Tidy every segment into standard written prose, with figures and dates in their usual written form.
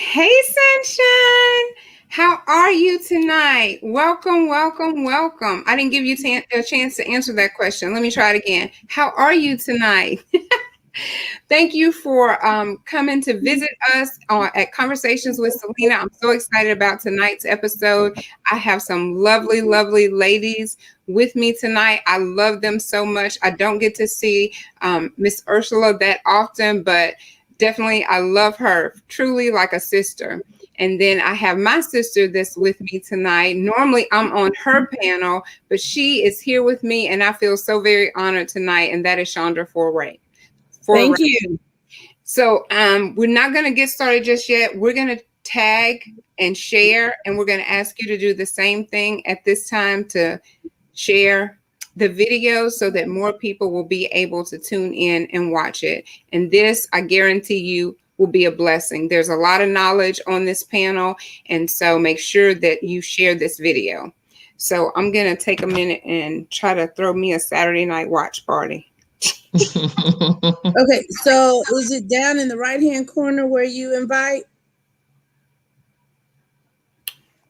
Hey, Sunshine. How are you tonight? Welcome, welcome, welcome. I didn't give you a chance to answer that question. Let me try it again. How are you tonight? Thank you for coming to visit us at Conversations with Celena. I'm so excited about tonight's episode. I have some lovely, lovely ladies with me tonight. I love them so much. I don't get to see Miss Ursula that often, but definitely I love her truly like a sister. And then I have my sister that's with me tonight. Normally I'm on her panel, but she is here with me, and I feel so very honored tonight, and that is Chandra Foray. Thank you. So we're not going to get started just yet. We're going to tag and share, and we're going to ask you to do the same thing at this time to share the video so that more people will be able to tune in and watch it. And this, I guarantee you, will be a blessing. There's a lot of knowledge on this panel, and so make sure that you share this video. So I'm going to take a minute and try to throw me a Saturday night watch party. Okay, so is it down in the right-hand corner where you invite?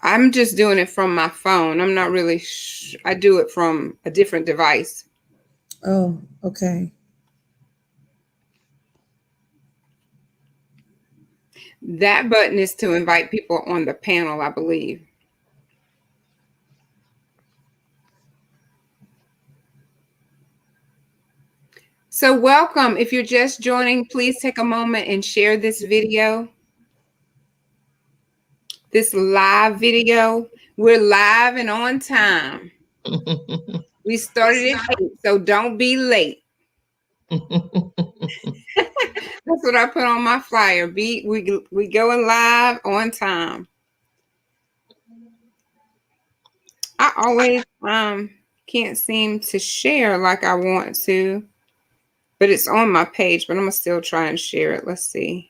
I'm just doing it from my phone. I'm not really I do it from a different device. Oh, okay. That button is to invite people on the panel, I believe. So welcome. If you're just joining, please take a moment and share this video. This live video. We're live and on time. We started at 8, so don't be late. That's what I put on my flyer. We going live on time. I always can't seem to share like I want to, but it's on my page, but I'm gonna still try and share it. Let's see.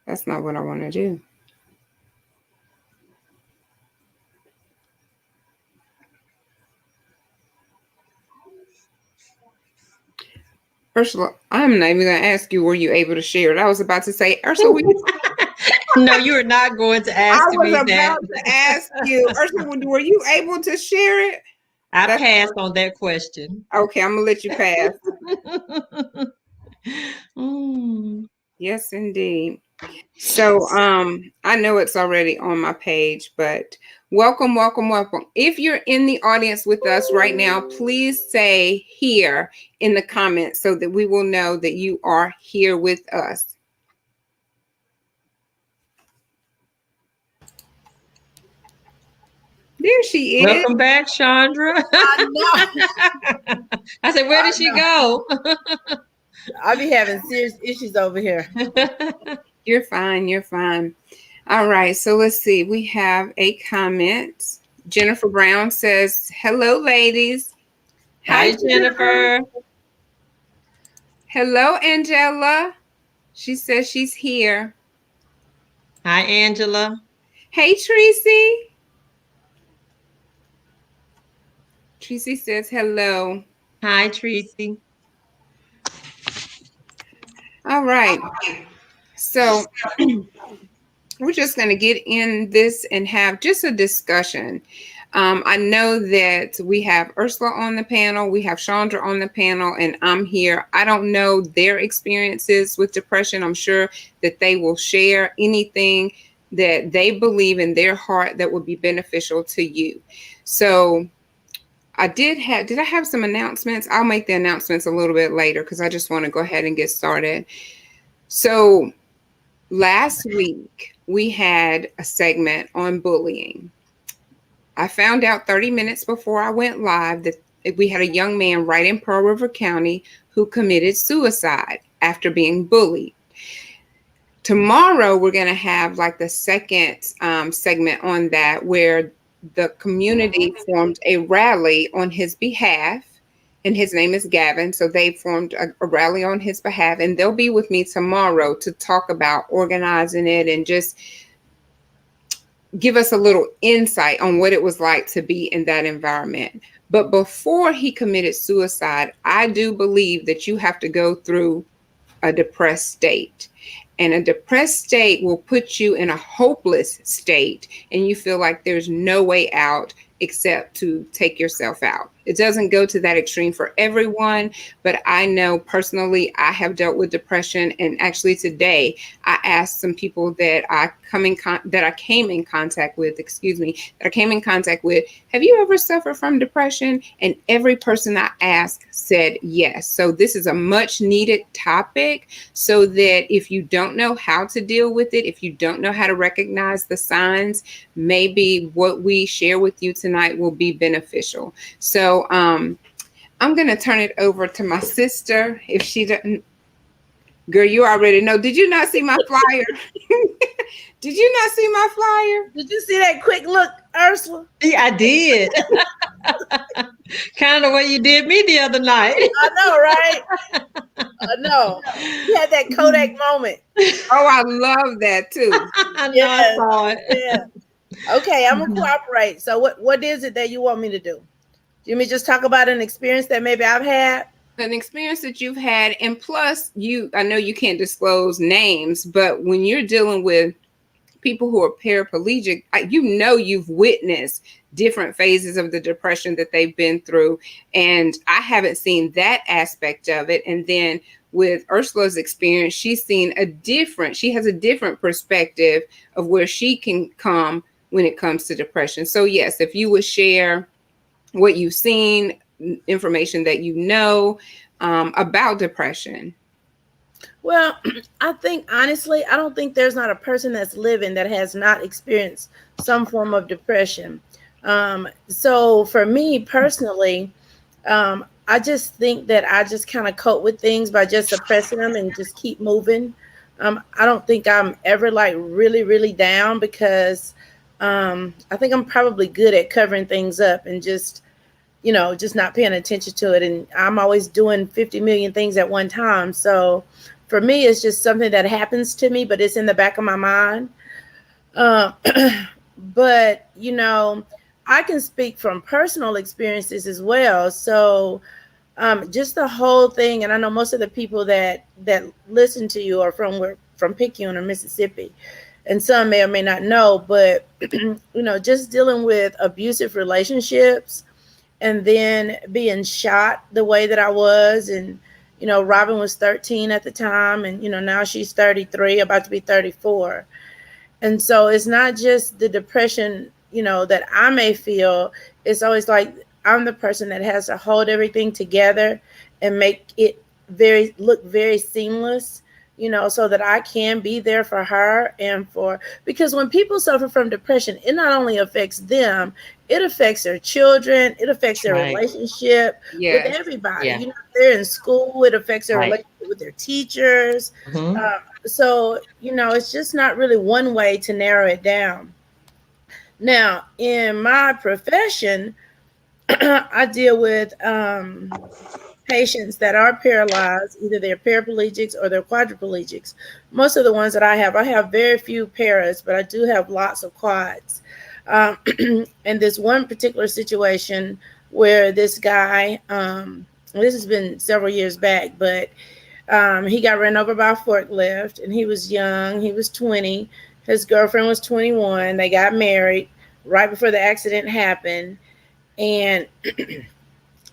That's not what I want to do. Ursula, I'm not even going to ask you, were you able to share it? I was about to say, Ursula, no, you are not going to ask me that. I was about to ask you, Ursula, were you able to share it? I passed on that question. Okay, I'm going to let you pass. Mm. Yes, indeed. So I know it's already on my page, but welcome, welcome, welcome. If you're in the audience with us right now, please say here in the comments so that we will know that you are here with us. There she is. Welcome back, Chandra. I know. I said, where did she go? I'll be having serious issues over here. You're fine. You're fine. All right. So let's see. We have a comment. Jennifer Brown says, hello, ladies. Hi, Jennifer. Hello, Angela. She says she's here. Hi, Angela. Hey, Tracy. Tracy says hello. Hi, Tracy. All right. So we're just going to get in this and have just a discussion. I know that we have Ursula on the panel, we have Chandra on the panel, and I'm here. I don't know their experiences with depression. I'm sure that they will share anything that they believe in their heart that would be beneficial to you. So did I have some announcements? I'll make the announcements a little bit later because I just want to go ahead and get started. So last week, we had a segment on bullying. I found out 30 minutes before I went live that we had a young man right in Pearl River County who committed suicide after being bullied. Tomorrow, we're going to have like the second segment on that where the community formed a rally on his behalf. And his name is Gavin. So they formed a rally on his behalf. And they'll be with me tomorrow to talk about organizing it and just give us a little insight on what it was like to be in that environment. But before he committed suicide, I do believe that you have to go through a depressed state. And a depressed state will put you in a hopeless state, and you feel like there's no way out except to take yourself out. It doesn't go to that extreme for everyone, but I know personally I have dealt with depression, and actually today I asked some people that I came in contact with, have you ever suffered from depression? And every person I asked said yes. So this is a much needed topic, so that if you don't know how to deal with it, if you don't know how to recognize the signs, maybe what we share with you tonight will be beneficial. So I'm going to turn it over to my sister. If she doesn't, girl, you already know. Did you not see my flyer? Did you not see my flyer? Did you see that quick look, Ursula? Yeah, I did. Kind of what you did me the other night. I know, right? I know. You had that Kodak moment. Oh, I love that too. I know, I saw it. Yeah. Okay, I'm gonna cooperate. So what is it that you want me to do? You me just talk about an experience that maybe I've had? An experience that you've had, and plus I know you can't disclose names, but when you're dealing with people who are paraplegic, you've witnessed different phases of the depression that they've been through, and I haven't seen that aspect of it. And then with Ursula's experience, she has a different perspective of where she can come when it comes to depression. So yes, if you would share what you've seen, information that you know about depression. Well, I think honestly, I don't think there's not a person that's living that has not experienced some form of depression. So for me personally, I just think that I just kind of cope with things by just suppressing them and just keep moving. I don't think I'm ever like really, really down, because I think I'm probably good at covering things up and just not paying attention to it. And I'm always doing 50 million things at one time. So for me, it's just something that happens to me, but it's in the back of my mind. But, I can speak from personal experiences as well. So just the whole thing. And I know most of the people that listen to you are from Picayune or Mississippi. And some may or may not know, but, just dealing with abusive relationships, and then being shot the way that I was. And, Robin was 13 at the time, and, now she's 33, about to be 34. And so it's not just the depression, that I may feel. It's always like I'm the person that has to hold everything together and make it look very seamless, so that I can be there for her because when people suffer from depression, it not only affects them, it affects their children, it affects their relationship with everybody. Yeah. They're in school, it affects their relationship with their teachers. So, it's just not really one way to narrow it down. Now, in my profession, I deal with patients that are paralyzed. Either they're paraplegics or they're quadriplegics. Most of the ones that I have very few paras, but I do have lots of quads. And this one particular situation where this guy, this has been several years back, but he got run over by a forklift, and he was young. He was 20. His girlfriend was 21. They got married right before the accident happened. And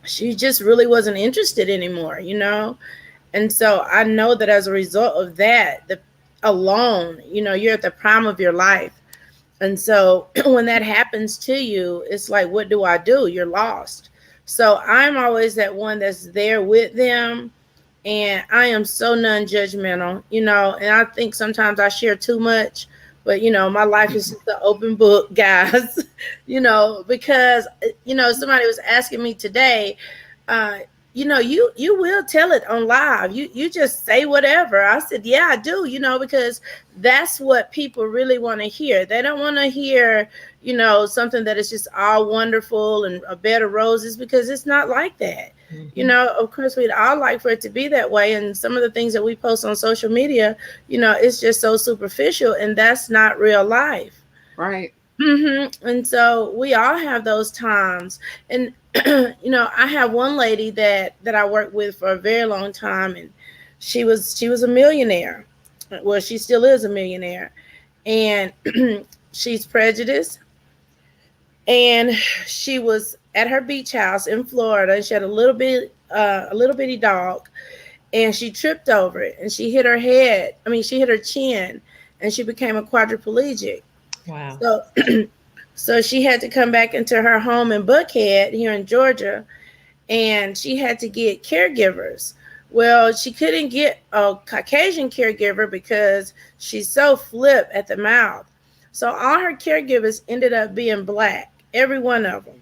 she just really wasn't interested anymore, And so I know that as a result of that, alone, you're at the prime of your life. And so when that happens to you, it's like, what do I do? You're lost. So I'm always that one that's there with them. And I am so non-judgmental, and I think sometimes I share too much, but, my life is just an open book, guys, because, somebody was asking me today, you will tell it on live. You just say whatever. I said, yeah, I do, because that's what people really want to hear. They don't want to hear, something that is just all wonderful and a bed of roses, because it's not like that. Mm-hmm. Of course, we'd all like for it to be that way. And some of the things that we post on social media, it's just so superficial, and that's not real life. Right. Mm-hmm. And so we all have those times. And I have one lady that I worked with for a very long time, and she was a millionaire. Well, she still is a millionaire, and she's prejudiced. And she was at her beach house in Florida, and she had a little bitty dog, and she tripped over it, and she hit her head. I mean, she hit her chin, and she became a quadriplegic. Wow. So, so she had to come back into her home in Buckhead here in Georgia, and she had to get caregivers. Well, she couldn't get a Caucasian caregiver because she's so flip at the mouth. So all her caregivers ended up being black, every one of them.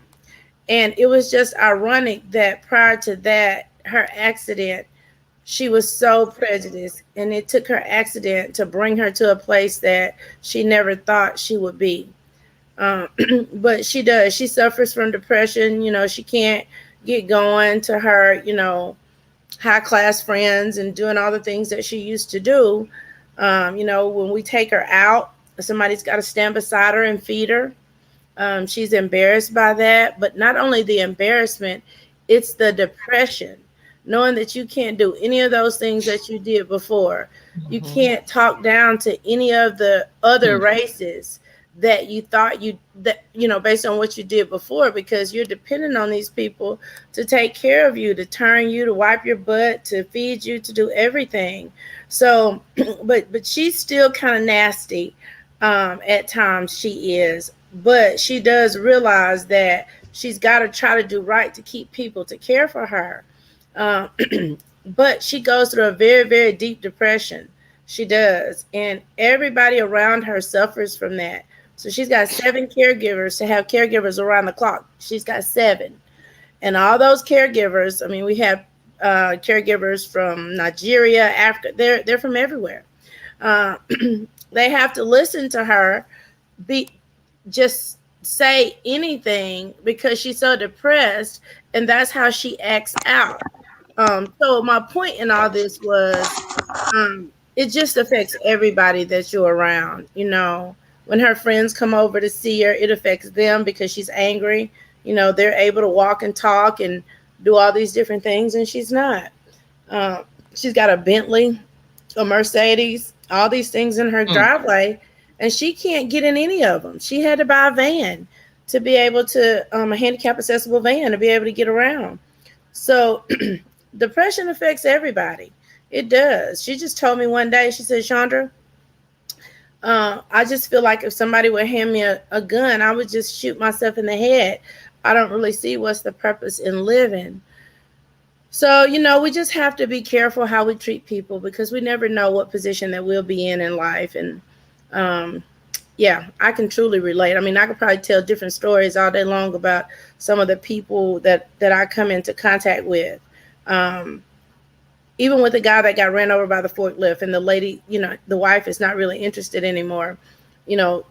And it was just ironic that prior to that, her accident, she was so prejudiced, and it took her accident to bring her to a place that she never thought she would be. Um, but she does. She suffers from depression. She can't get going to her, high class friends and doing all the things that she used to do. When we take her out, somebody's got to stand beside her and feed her. She's embarrassed by that, but not only the embarrassment, it's the depression, knowing that you can't do any of those things that you did before. You can't talk down to any of the other races that you thought based on what you did before, because you're dependent on these people to take care of you, to turn you, to wipe your butt, to feed you, to do everything. So, but she's still kind of nasty. At times she is, but she does realize that she's got to try to do right to keep people to care for her. Um, but she goes through a very, very deep depression. She does. And everybody around her suffers from that. So she's got 7 caregivers to have caregivers around the clock. She's got 7. And all those caregivers, I mean, we have caregivers from Nigeria, Africa. They're from everywhere. Uh, they have to listen to her be just say anything because she's so depressed, and that's how she acts out. So my point in all this was, it just affects everybody that you're around. When her friends come over to see her, it affects them because she's angry. They're able to walk and talk and do all these different things, and she's not. She's got a Bentley, a Mercedes, all these things in her driveway, and she can't get in any of them. She had to buy a van to be able to, a handicap accessible van to be able to get around. So depression affects everybody. It does. She just told me one day, she said, Chandra, I just feel like if somebody would hand me a gun, I would just shoot myself in the head. I don't really see what's the purpose in living. So, we just have to be careful how we treat people, because we never know what position that we'll be in life. And yeah, I can truly relate. I mean, I could probably tell different stories all day long about some of the people that I come into contact with. Even with the guy that got ran over by the forklift, and the lady, the wife is not really interested anymore. The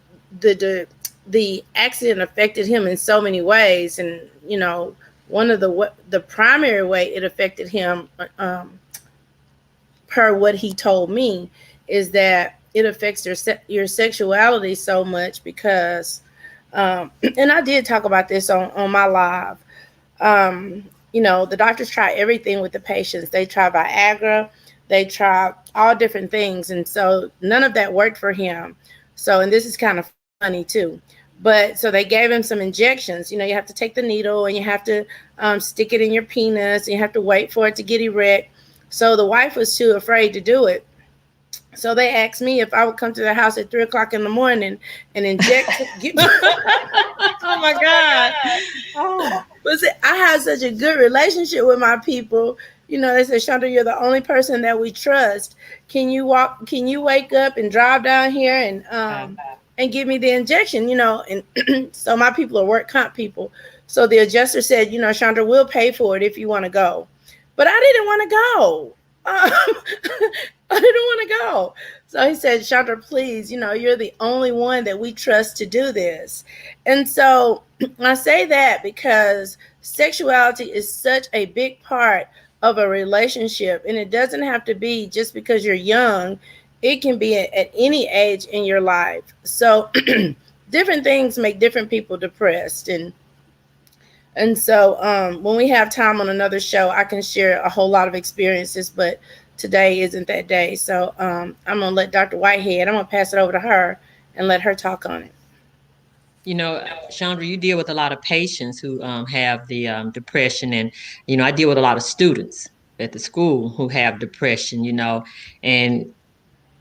accident affected him in so many ways. And, one of the primary way it affected him, per what he told me, is that it affects your sexuality so much because, and I did talk about this on my live. The doctors try everything with the patients. They try Viagra, they try all different things. And so none of that worked for him. So, and this is kind of funny too. But so they gave him some injections. You have to take the needle, and you have to stick it in your penis, and you have to wait for it to get erect. So the wife was too afraid to do it. So they asked me if I would come to their house at 3:00 in the morning and inject. Oh my God. Oh. But see, I have such a good relationship with my people. They said, Chandra, you're the only person that we trust. Can you wake up and drive down here and give me the injection? And so my people are work comp people. So the adjuster said, Chandra, we'll pay for it if you want to go. But I didn't want to go. I didn't want to go. So he said, Chandra, please, you're the only one that we trust to do this. And so I say that because sexuality is such a big part of a relationship, and it doesn't have to be just because you're young. It can be at any age in your life. So different things make different people depressed. And And so when we have time on another show, I can share a whole lot of experiences, but today isn't that day. So I'm going to let Dr. Whitehead, I'm going to pass it over to her and let her talk on it. Chandra, you deal with a lot of patients who have the depression, and I deal with a lot of students at the school who have depression. And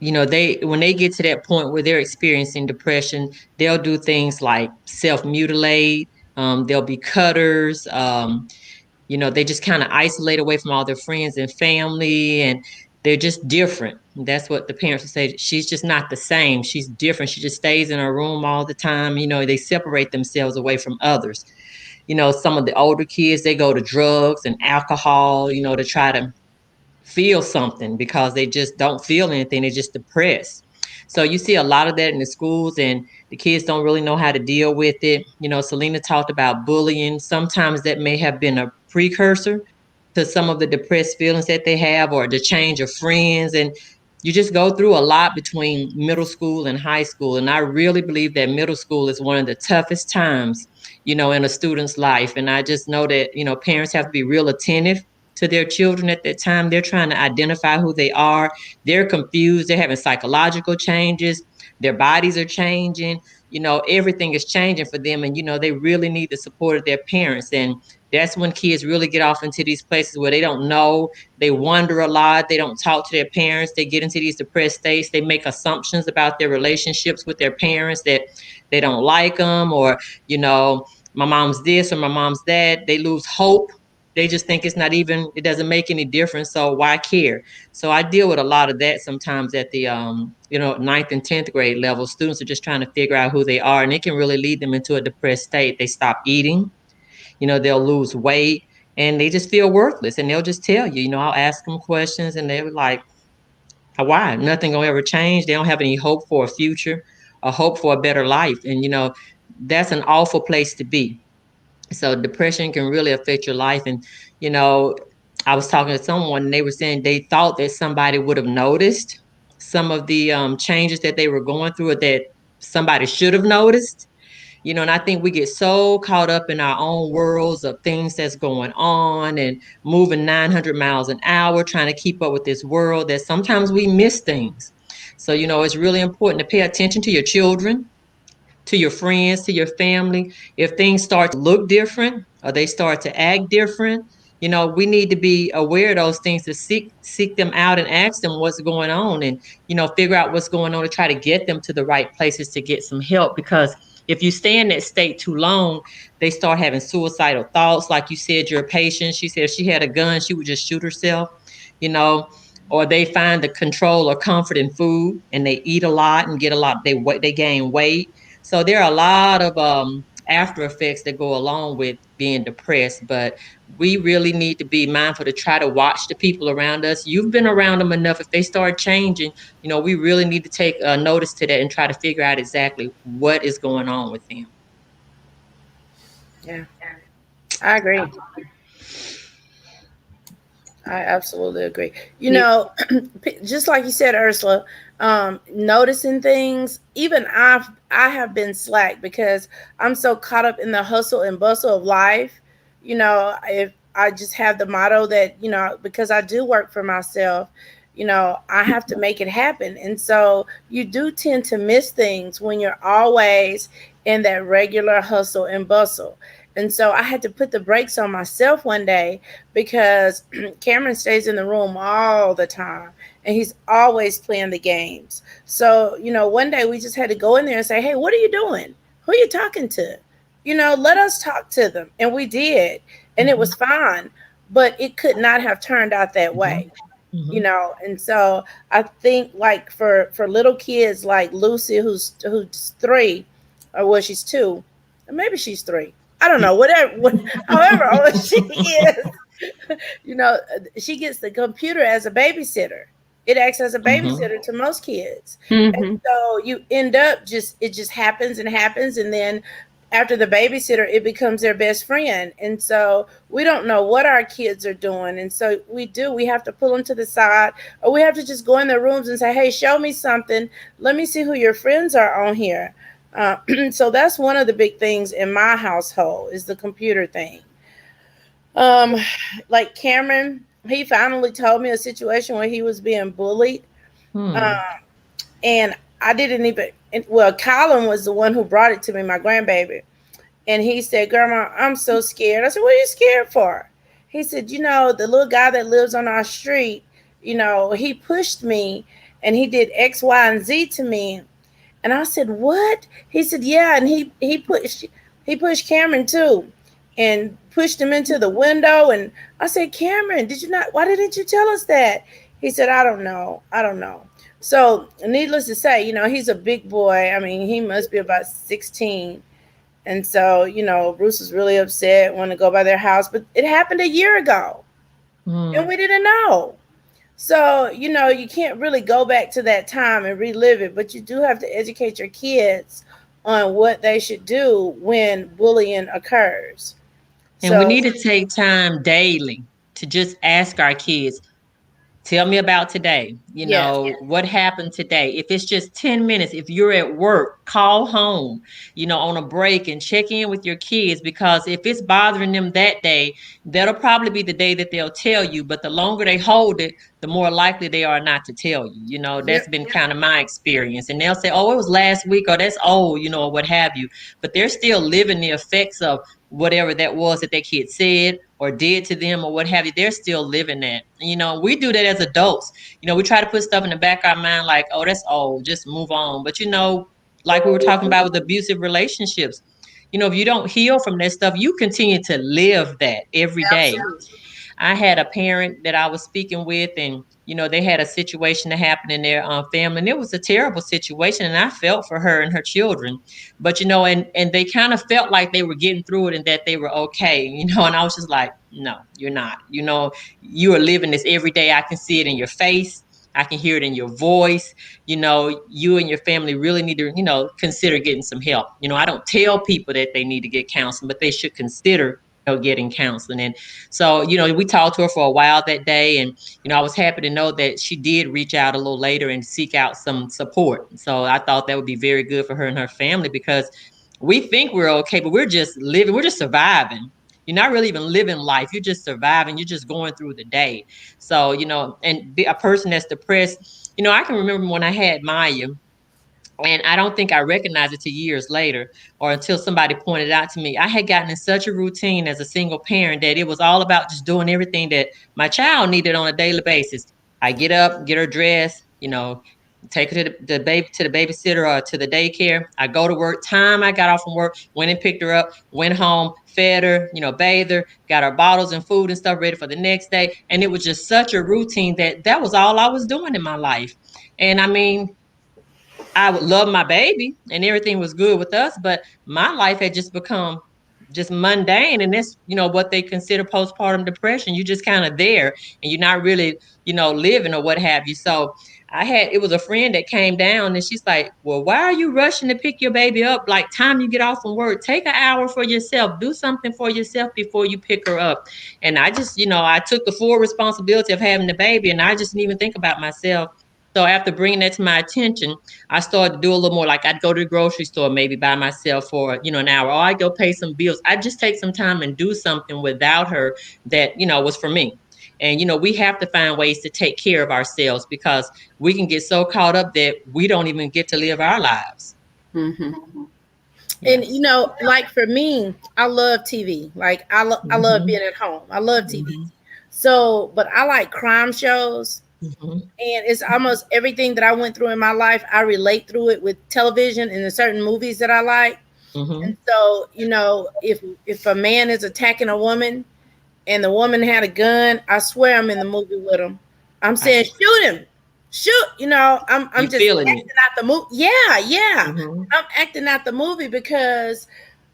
they when they get to that point where they're experiencing depression, they'll do things like self mutilate. They'll be cutters. They just kind of isolate away from all their friends and family, and they're just different. That's what the parents would say. She's just not the same. She's different. She just stays in her room all the time. They separate themselves away from others. Some of the older kids, they go to drugs and alcohol, to try to feel something because they just don't feel anything. They're just depressed. So you see a lot of that in the schools, and the kids don't really know how to deal with it. Celena talked about bullying. Sometimes that may have been a precursor to some of the depressed feelings that they have, or the change of friends. And you just go through a lot between middle school and high school. And I really believe that middle school is one of the toughest times, in a student's life. And I just know that, parents have to be real attentive to their children at that time. They're trying to identify who they are. They're confused. They're having psychological changes. Their bodies are changing. Everything is changing for them. And, they really need the support of their parents. And that's when kids really get off into these places where they don't know. They wonder a lot. They don't talk to their parents. They get into these depressed states. They make assumptions about their relationships with their parents, that they don't like them, or, my mom's this or my mom's that. They lose hope. They just think it doesn't make any difference. So why care? So I deal with a lot of that sometimes at the, ninth and 10th grade level. Students are just trying to figure out who they are, and it can really lead them into a depressed state. They stop eating, they'll lose weight, and they just feel worthless. And they'll just tell you, I'll ask them questions, and they're like, why? Nothing gonna ever change. They don't have any hope for a future, a hope for a better life. And, that's an awful place to be. So depression can really affect your life. And, you know, I was talking to someone, and they were saying they thought that somebody would have noticed some of the changes that they were going through, or that somebody should have noticed. And I think we get so caught up in our own worlds of things that's going on, and moving 900 miles an hour, trying to keep up with this world, that sometimes we miss things. So, it's really important to pay attention to your children, to your friends, to your family. If things start to look different, or they start to act different, we need to be aware of those things, to seek them out and ask them what's going on, and, figure out what's going on, to try to get them to the right places to get some help. Because if you stay in that state too long, they start having suicidal thoughts. Like you said, your patient, she said if she had a gun, she would just shoot herself, you know, or they find the control or comfort in food, and they eat a lot and get a lot, they gain weight. So there are a lot of after effects that go along with being depressed, but we really need to be mindful to try to watch the people around us. You've been around them enough. If they start changing, we really need to take notice to that and try to figure out exactly what is going on with them. Yeah, I agree. I absolutely agree. Just like you said, Ursula, noticing things. Even I have been slack because I'm so caught up in the hustle and bustle of life. If I just have the motto that because I do work for myself, I have to make it happen, and so you do tend to miss things when you're always in that regular hustle and bustle. And so I had to put the brakes on myself one day because Cameron stays in the room all the time and he's always playing the games. So, one day we just had to go in there and say, hey, what are you doing? Who are you talking to? Let us talk to them. And we did. And it was fine. But it could not have turned out that way. And so I think like for little kids like Lucy, who's 3, or well, she's 2, or maybe she's 3. I don't know, however old she is, she gets the computer as a babysitter. It acts as a babysitter to most kids. And so you end up it just happens and happens. And then after the babysitter, it becomes their best friend. And so we don't know what our kids are doing. And so we have to pull them to the side, or we have to just go in their rooms and say, hey, show me something. Let me see who your friends are on here. So that's one of the big things in my household is the computer thing. Um, like Cameron, he finally told me a situation where he was being bullied. Hmm. Um, and I didn't even, well, Colin was the one who brought it to me, my grandbaby. And he said, Grandma, I'm so scared. I said, what are you scared for? He said, the little guy that lives on our street, he pushed me and he did X, Y, and Z to me. And I said, what? He said, yeah. And he pushed Cameron too and pushed him into the window. And I said, Cameron, why didn't you tell us that? He said, I don't know. I don't know. So needless to say, he's a big boy. I mean, he must be about 16. And so, Bruce was really upset, wanted to go by their house, but it happened a year ago and Hmm. we didn't know. So, you can't really go back to that time and relive it, but you do have to educate your kids on what they should do when bullying occurs. And we So, need to take time daily to just ask our kids, tell me about today. yes, What happened today? If it's just 10 minutes, if you're at work, call home, on a break and check in with your kids because if it's bothering them that day, that'll probably be the day that they'll tell you. But the longer they hold it, the more likely they are not to tell you. That's yep, been kind of my experience. And they'll say, oh, it was last week or that's old, or what have you. But they're still living the effects of whatever that was that their kid said or did to them or what have you. They're still living that. We do that as adults. We try to put stuff in the back of our mind like, oh, that's old, just move on. But like we were talking about with abusive relationships, if you don't heal from that stuff, you continue to live that every day. absolutely. I had a parent that I was speaking with, and they had a situation that happened in their family, and it was a terrible situation, and I felt for her and her children, but and they kind of felt like they were getting through it and that they were okay, and I was just like, no, you're not. You are living this every day. I can see it in your face. I can hear it in your voice. You and your family really need to, consider getting some help. I don't tell people that they need to get counseling, but they should consider getting counseling. And so, we talked to her for a while that day, and I was happy to know that she did reach out a little later and seek out some support. So I thought that would be very good for her and her family because we think we're okay, but we're just living, we're just surviving. You're not really even living life. You're just surviving. You're just going through the day. So, and be a person that's depressed, I can remember when I had Maya, and I don't think I recognized it till years later or until somebody pointed out to me. I had gotten in such a routine as a single parent that it was all about just doing everything that my child needed on a daily basis. I get up, get her dressed, take her to the babysitter or to the daycare. I go to work. Time I got off from work, went and picked her up, went home, fed her, bathed her, got her bottles and food and stuff ready for the next day. And it was just such a routine that was all I was doing in my life. And I mean, I would love my baby and everything was good with us, but my life had just become just mundane. And that's, what they consider postpartum depression. You're just kind of there and you're not really, living or what have you. So it was a friend that came down and she's like, well, why are you rushing to pick your baby up? Like time you get off from work, take an hour for yourself, do something for yourself before you pick her up. And I just, I took the full responsibility of having the baby and I just didn't even think about myself. So after bringing that to my attention, I started to do a little more. Like I'd go to the grocery store maybe by myself for, an hour, or I'd go pay some bills. I'd just take some time and do something without her that, was for me. And, we have to find ways to take care of ourselves because we can get so caught up that we don't even get to live our lives. Mm-hmm. And Yes. like for me, I love TV. Like I love being at home. I love TV. Mm-hmm. So, but I like crime shows. Mm-hmm. And it's almost everything that I went through in my life, I relate through it with television and the certain movies that I like. Mm-hmm. And so, if a man is attacking a woman and the woman had a gun, I swear I'm in the movie with him. I'm saying shoot him. Shoot, I'm You just feeling it. acting out the movie. Yeah, yeah. Mm-hmm. I'm acting out the movie because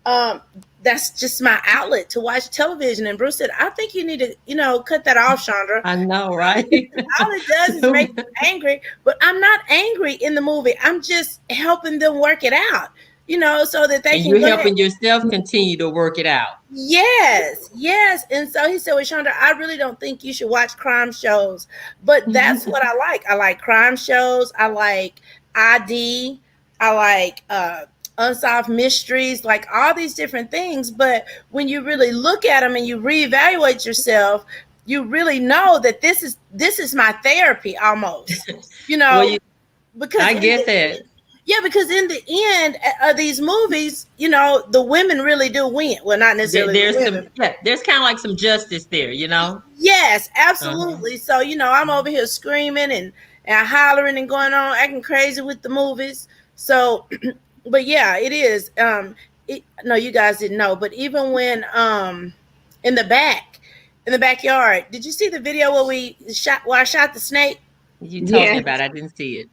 um that's just my outlet to watch television. And Bruce said, I think you need to, cut that off, Chandra. I know, right? All it does is make them angry, but I'm not angry in the movie. I'm just helping them work it out, so that they And can you're go ahead. helping yourself continue to work it out. Yes, yes. And so he said, well, Chandra, I really don't think you should watch crime shows, but that's what I like. I like crime shows. I like ID. I like unsolved mysteries, like all these different things. But when you really look at them and you reevaluate yourself, you really know that this is my therapy almost, Well, because I get that. yeah, because in the end of these movies, the women really do win. Well, not necessarily the There's some, women. yeah, there's kind of like some justice there, you know. Yes, Uh-huh. absolutely. So, I'm over here screaming and hollering and going on, acting crazy with the movies. So, but yeah, it is. No, you guys didn't know, but even when in the backyard, did you see the video where I shot the snake? You told me Yes. about it. I didn't see it.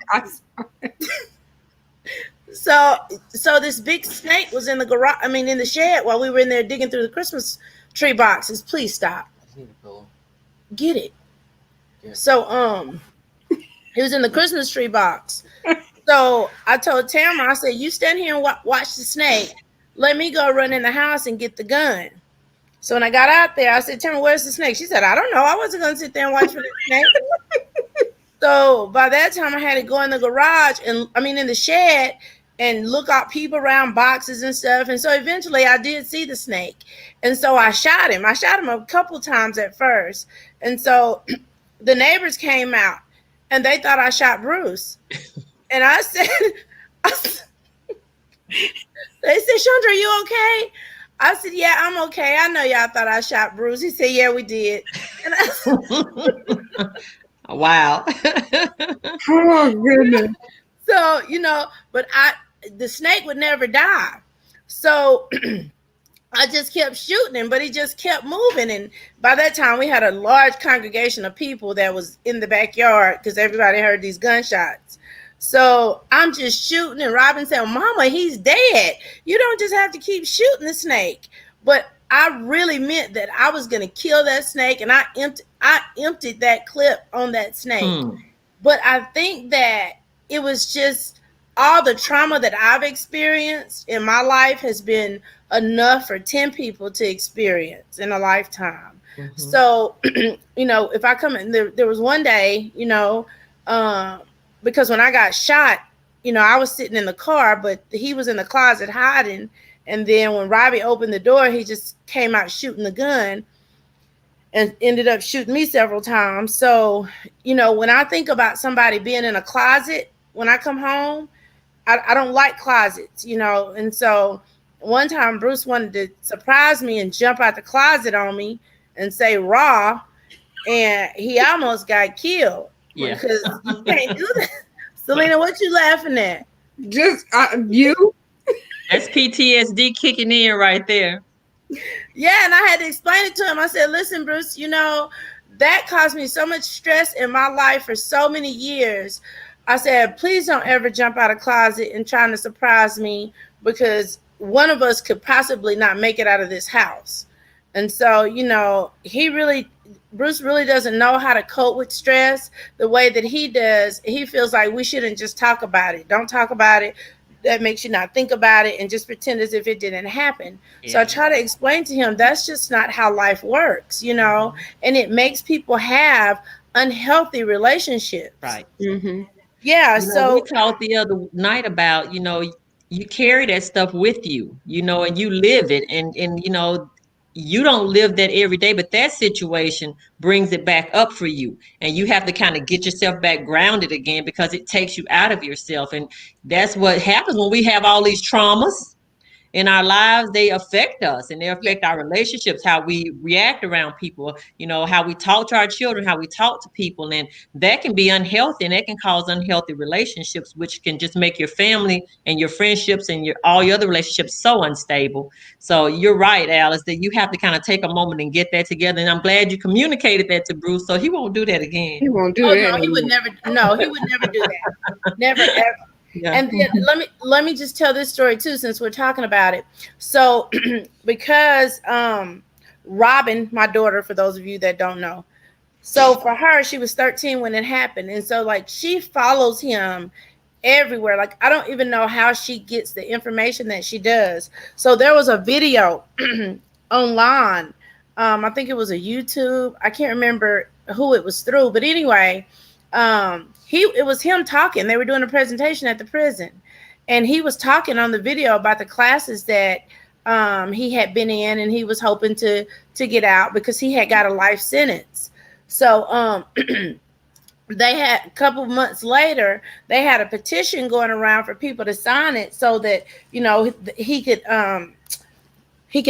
So so this big snake was in the garage. I mean, in the shed while we were in there digging through the Christmas tree boxes. Please stop. Get it. So he was in the Christmas tree box. So I told Tamara, I said, "You stand here and watch the snake. Let me go run in the house and get the gun." So when I got out there, I said, "Tamara, where's the snake?" She said, "I don't know. I wasn't going to sit there and watch for the snake." So by that time, I had to go in the garage in the shed and look out, peep around boxes and stuff. And so eventually I did see the snake. And so I shot him. I shot him a couple times at first. And so the neighbors came out and they thought I shot Bruce. And I said, they said, "Chandra, are you okay?" I said, "Yeah, I'm okay. I know y'all thought I shot Bruce." He said, "Yeah, we did." And I said, Wow. Oh goodness. so, but the snake would never die. So I just kept shooting him, but he just kept moving. And by that time, we had a large congregation of people that was in the backyard because everybody heard these gunshots. So I'm just shooting, and Robin said, "Mama, he's dead. You don't just have to keep shooting the snake." But I really meant that I was going to kill that snake, and I emptied that clip on that snake. But I think that it was just all the trauma that I've experienced in my life has been enough for 10 people to experience in a lifetime. Mm-hmm. So, if I come in, there was one day, because when I got shot, I was sitting in the car, but he was in the closet hiding. And then when Robbie opened the door, he just came out shooting the gun and ended up shooting me several times. So, when I think about somebody being in a closet when I come home, I don't like closets, And so one time Bruce wanted to surprise me and jump out the closet on me and say "raw," and he almost got killed. Yeah. Because you can't do that. Celena, what you laughing at? Just you. That's PTSD kicking in right there. Yeah, and I had to explain it to him. I said, "Listen, Bruce, that caused me so much stress in my life for so many years." I said, "Please don't ever jump out of closet and trying to surprise me, because one of us could possibly not make it out of this house." And so, Bruce really doesn't know how to cope with stress the way that he does. He feels like we shouldn't just talk about it. Don't talk about it. That makes you not think about it and just pretend as if it didn't happen. Yeah. So I try to explain to him that's just not how life works, and it makes people have unhealthy relationships. Right. Mm-hmm. Yeah. So we talked the other night about, you carry that stuff with you, and you live it, and you don't live that every day, but that situation brings it back up for you. And you have to kind of get yourself back grounded again, because it takes you out of yourself. And that's what happens when we have all these traumas in our lives. They affect us, and they affect our relationships, how we react around people, how we talk to our children, how we talk to people. And that can be unhealthy, and that can cause unhealthy relationships, which can just make your family and your friendships and all your other relationships so unstable. So you're right, Alice, that you have to kind of take a moment and get that together. And I'm glad you communicated that to Bruce, so he won't do that again. He won't do that. No, he would never. No, he would never do that. Never, ever. Yeah. And then let me just tell this story too, since we're talking about it. So because Robin, my daughter, for those of you that don't know, so for her, she was 13 when it happened. And so she follows him everywhere. I don't even know how she gets the information that she does. So there was a video online. I think it was a YouTube. I can't remember who it was through, but anyway, it was him talking. They were doing a presentation at the prison, And he was talking on the video about the classes that he had been in, and he was hoping to get out because he had got a life sentence. So they had a couple months later, they had a petition going around for people to sign it so that he could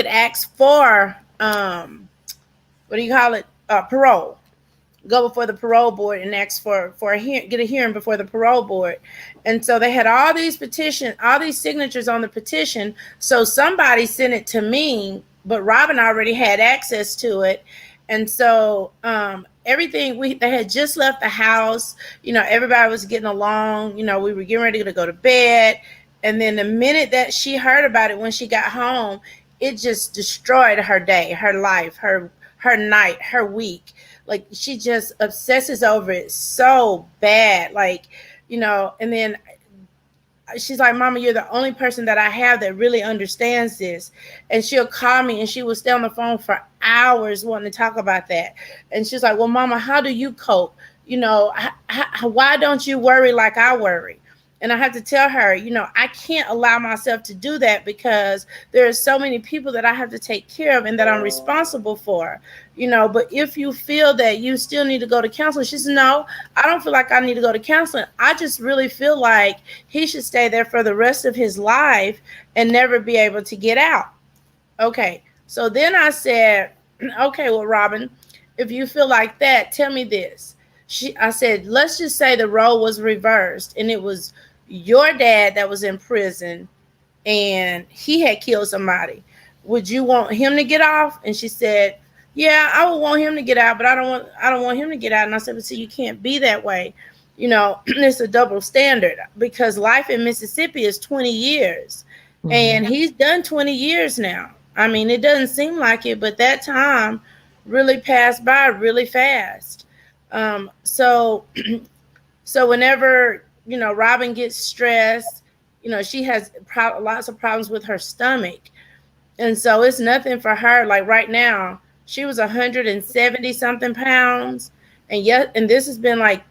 ask for what do you call it, parole, go before the parole board and ask for get a hearing before the parole board. And so they had all these signatures on the petition. So somebody sent it to me, but Robin already had access to it. And so everything, they had just left the house. Everybody was getting along. We were getting ready to go to bed. And then the minute that she heard about it, when she got home, it just destroyed her day, her life, her night, her week. Like, she just obsesses over it so bad. And then she's like, Mama, you're the only person that I have that really understands this. And she'll call me and she will stay on the phone for hours wanting to talk about that. And she's like, well, Mama, how do you cope? Why don't you worry like I worry? And I have to tell her, I can't allow myself to do that because there are so many people that I have to take care of and that I'm responsible for, But if you feel that you still need to go to counseling, she says, no, I don't feel like I need to go to counseling. I just really feel like he should stay there for the rest of his life and never be able to get out. Okay. So then I said, okay, well, Robin, if you feel like that, tell me this. I said, let's just say the role was reversed and it was your dad that was in prison and he had killed somebody. Would you want him to get off? And she said, yeah, I would want him to get out, but I don't want him to get out. And I said, but see, you can't be that way. It's a double standard because life in Mississippi is 20 years and he's done 20 years now. I mean, it doesn't seem like it, but that time really passed by really fast. So whenever, Robin gets stressed, she has lots of problems with her stomach. And so it's nothing for her. Like right now, she was 170 something pounds. And this has been like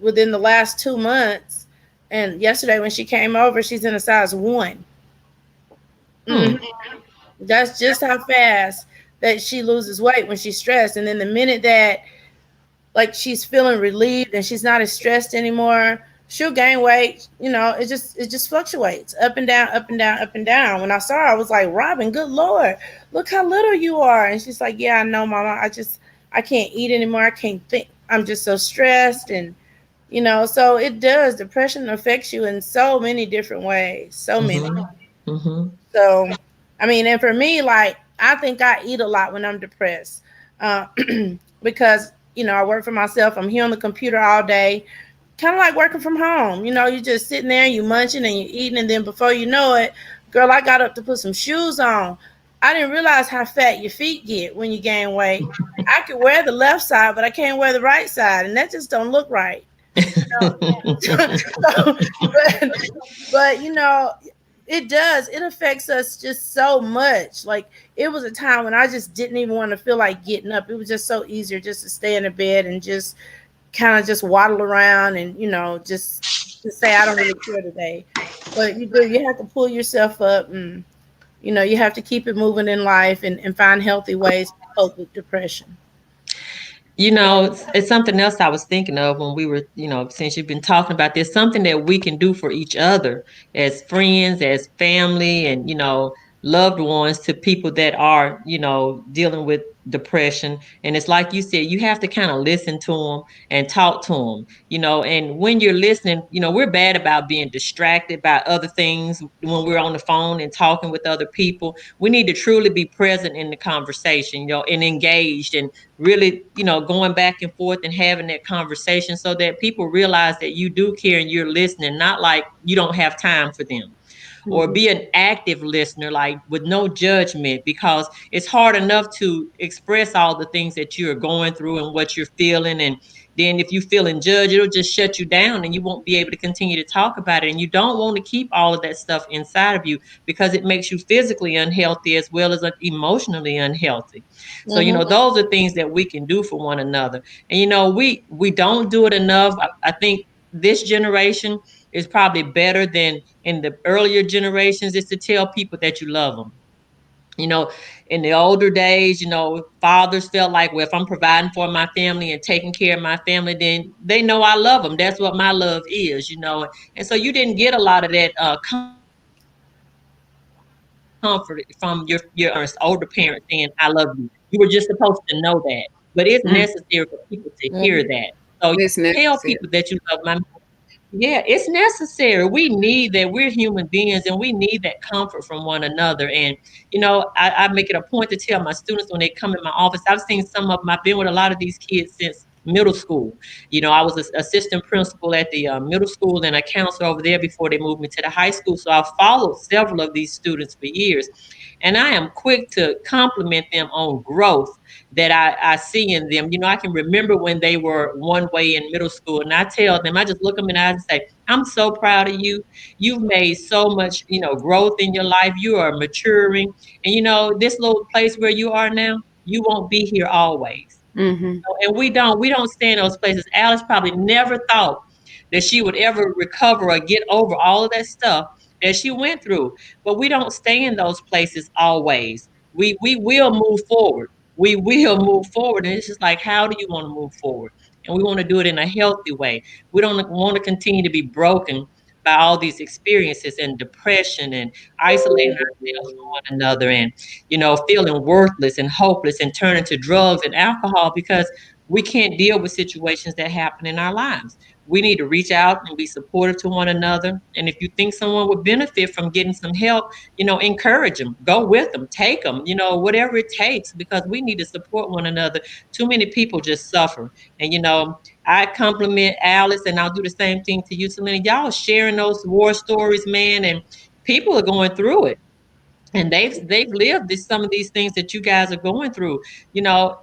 within the last 2 months. And yesterday when she came over, she's in a size 1. Mm-hmm. That's just how fast that she loses weight when she's stressed. And then the minute that like she's feeling relieved and she's not as stressed anymore, she'll gain weight. It just fluctuates up and down, up and down, up and down. When I saw her, I was like, Robin, good Lord, look how little you are. And she's like, yeah, I know, Mama. I can't eat anymore. I can't think. I'm just so stressed. And, so it does. Depression affects you in so many different ways. So many. Mm-hmm. So, I mean, and for me, like, I think I eat a lot when I'm depressed because, I work for myself. I'm here on the computer all day, kind of like working from home. You're just sitting there, you munching and you eating. And then before you know it, girl, I got up to put some shoes on. I didn't realize how fat your feet get when you gain weight. I could wear the left side, but I can't wear the right side. And that just don't look right. But it does. It affects us just so much. Like, it was a time when I just didn't even want to feel like getting up. It was just so easier just to stay in the bed and just kind of just waddle around and, just to say, I don't really care today. But you have to pull yourself up and, you have to keep it moving in life and find healthy ways to cope with depression. It's something else I was thinking of when we were, since you've been talking about this, something that we can do for each other as friends, as family, and, loved ones to people that are, dealing with depression. And it's like you said, you have to kind of listen to them and talk to them, and when you're listening, we're bad about being distracted by other things when we're on the phone and talking with other people. We need to truly be present in the conversation, and engaged and really, going back and forth and having that conversation so that people realize that you do care and you're listening, not like you don't have time for them. Or be an active listener, like with no judgment, because it's hard enough to express all the things that you're going through and what you're feeling. And then if you feeling judged, it'll just shut you down and you won't be able to continue to talk about it. And you don't want to keep all of that stuff inside of you because it makes you physically unhealthy as well as emotionally unhealthy. So, those are things that we can do for one another. And, we don't do it enough. I think this generation, is probably better than in the earlier generations, is to tell people that you love them. You know, in the older days, fathers felt like, well, if I'm providing for my family and taking care of my family, then they know I love them. That's what my love is. And so you didn't get a lot of that comfort from your older parents saying, I love you. You were just supposed to know that. But it's necessary for people to hear Mm, that. So you Mhm. tell people that you it's love my necessary. yeah, it's necessary. We need that. We're human beings and we need that comfort from one another. And, I make it a point to tell my students when they come in my office, I've seen some of them, I've been with a lot of these kids since middle school. I was an assistant principal at the middle school and a counselor over there before they moved me to the high school. So I've followed several of these students for years. And I am quick to compliment them on growth that I see in them. I can remember when they were one way in middle school, and I tell them, I just look them in the eyes and say, I'm so proud of you. You've made so much, growth in your life. You are maturing. And this little place where you are now, you won't be here always. Mm-hmm. And we don't stay in those places. Alice probably never thought that she would ever recover or get over all of that stuff that she went through. But we don't stay in those places always. We will move forward. We will move forward. And it's just like, how do you want to move forward? And we want to do it in a healthy way. We don't want to continue to be broken by all these experiences and depression and isolating ourselves from one another and feeling worthless and hopeless and turning to drugs and alcohol because we can't deal with situations that happen in our lives. We need to reach out and be supportive to one another. And if you think someone would benefit from getting some help, encourage them, go with them, take them, whatever it takes, because we need to support one another. Too many people just suffer. And, I compliment Alice and I'll do the same thing to you, Celena. Y'all sharing those war stories, man, and people are going through it and they've lived some of these things that you guys are going through. You know,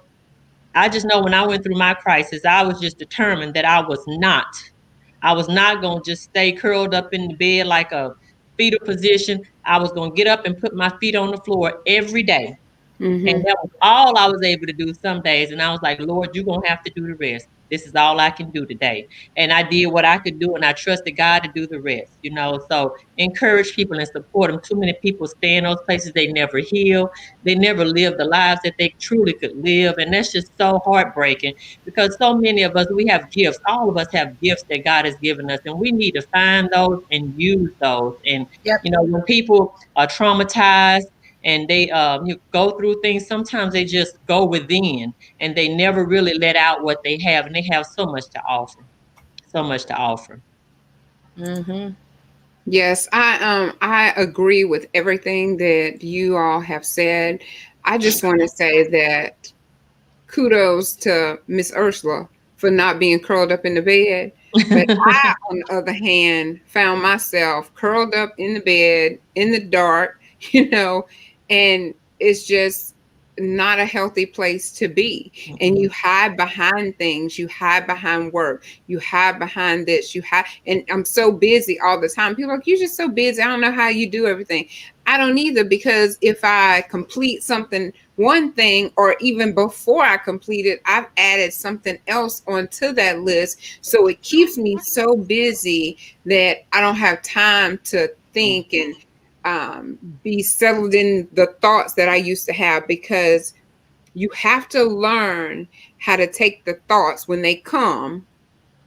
I just know when I went through my crisis, I was just determined that I was not going to just stay curled up in the bed like a fetal position. I was going to get up and put my feet on the floor every day. And Mm-hmm. that was all I was able to do some days. And I was like, Lord, you're going to have to do the rest. This is all I can do today. And I did what I could do, and I trusted God to do the rest. So encourage people and support them. Too many people stay in those places, they never heal. They never live the lives that they truly could live. And that's just so heartbreaking because so many of us, we have gifts. All of us have gifts that God has given us, and we need to find those and use those. And, Yep. when people are traumatized, and they you go through things, sometimes they just go within and they never really let out what they have, and they have so much to offer, so much to offer. Mhm. Yes, I agree with everything that you all have said. I just want to say that kudos to Miss Ursula for not being curled up in the bed. But I, on the other hand, found myself curled up in the bed in the dark, and it's just not a healthy place to be. And you hide behind things, you hide behind work, you hide behind this, and I'm so busy all the time. People are like, you're just so busy. I don't know how you do everything. I don't either, because if I complete something, one thing, or even before I complete it, I've added something else onto that list. So it keeps me so busy that I don't have time to think and be settled in the thoughts that I used to have, because you have to learn how to take the thoughts when they come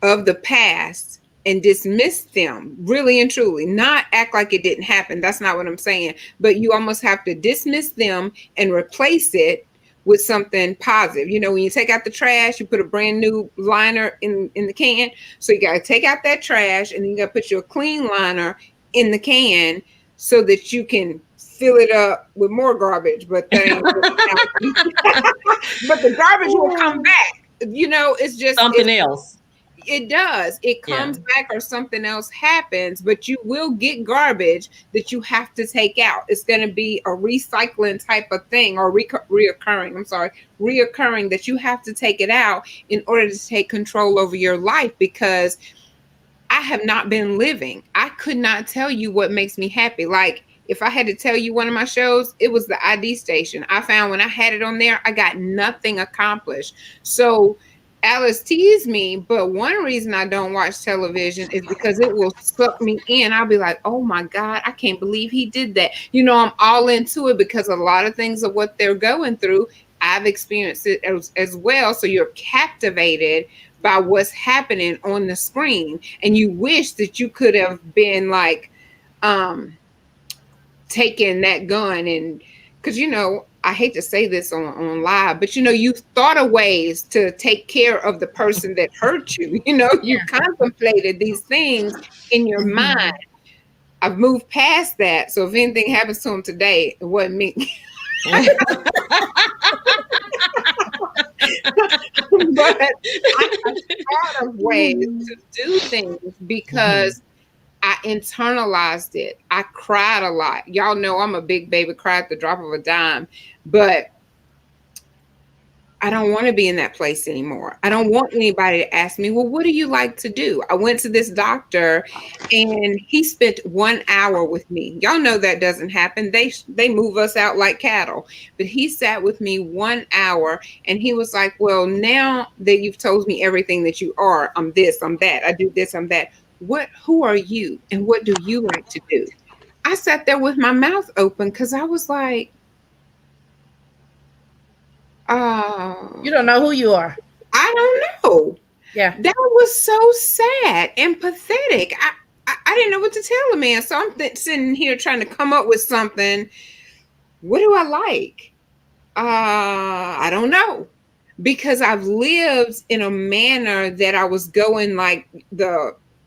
of the past and dismiss them, really and truly, not act like it didn't happen. That's not what I'm saying. But you almost have to dismiss them and replace it with something positive. When you take out the trash, you put a brand new liner in the can. So you got to take out that trash, and then you got to put your clean liner in the can so that you can fill it up with more garbage. But that ain't really happening. But the garbage will come back. It's just Something else. it does. It Yeah. comes back, or something else happens, but you will get garbage that you have to take out. It's going to be a recycling type of thing, or reoccurring. I'm sorry, reoccurring, that you have to take it out in order to take control over your life, because I have not been living. I could not tell you what makes me happy. Like, if I had to tell you one of my shows, it was the ID station. I found when I had it on there, I got nothing accomplished. So Alice teased me, but one reason I don't watch television is because it will suck me in. I'll be like, oh my God, I can't believe he did that. I'm all into it because a lot of things of what they're going through, I've experienced it as well. So you're captivated by what's happening on the screen. And you wish that you could have been like, um, taking that gun and because I hate to say this on live, but you thought of ways to take care of the person that hurt you. You contemplated these things in your mind. I've moved past that, so if anything happens to him today, it wasn't me. But I thought of ways to do things because I internalized it. I cried a lot. Y'all know I'm a big baby, cry at the drop of a dime, but I don't want to be in that place anymore. I don't want anybody to ask me, well, what do you like to do? I went to this doctor and he spent 1 hour with me. Y'all know that doesn't happen. They move us out like cattle. But he sat with me 1 hour and he was like, well, now that you've told me everything that you are, I'm this, I'm that, I do this, I'm that. Who are you and what do you like to do? I sat there with my mouth open because I was like, you don't know who you are. I don't know. Yeah. That was so sad and pathetic. I didn't know what to tell a man. So I'm sitting here trying to come up with something. What do I like? I don't know. Because I've lived in a manner that I was going like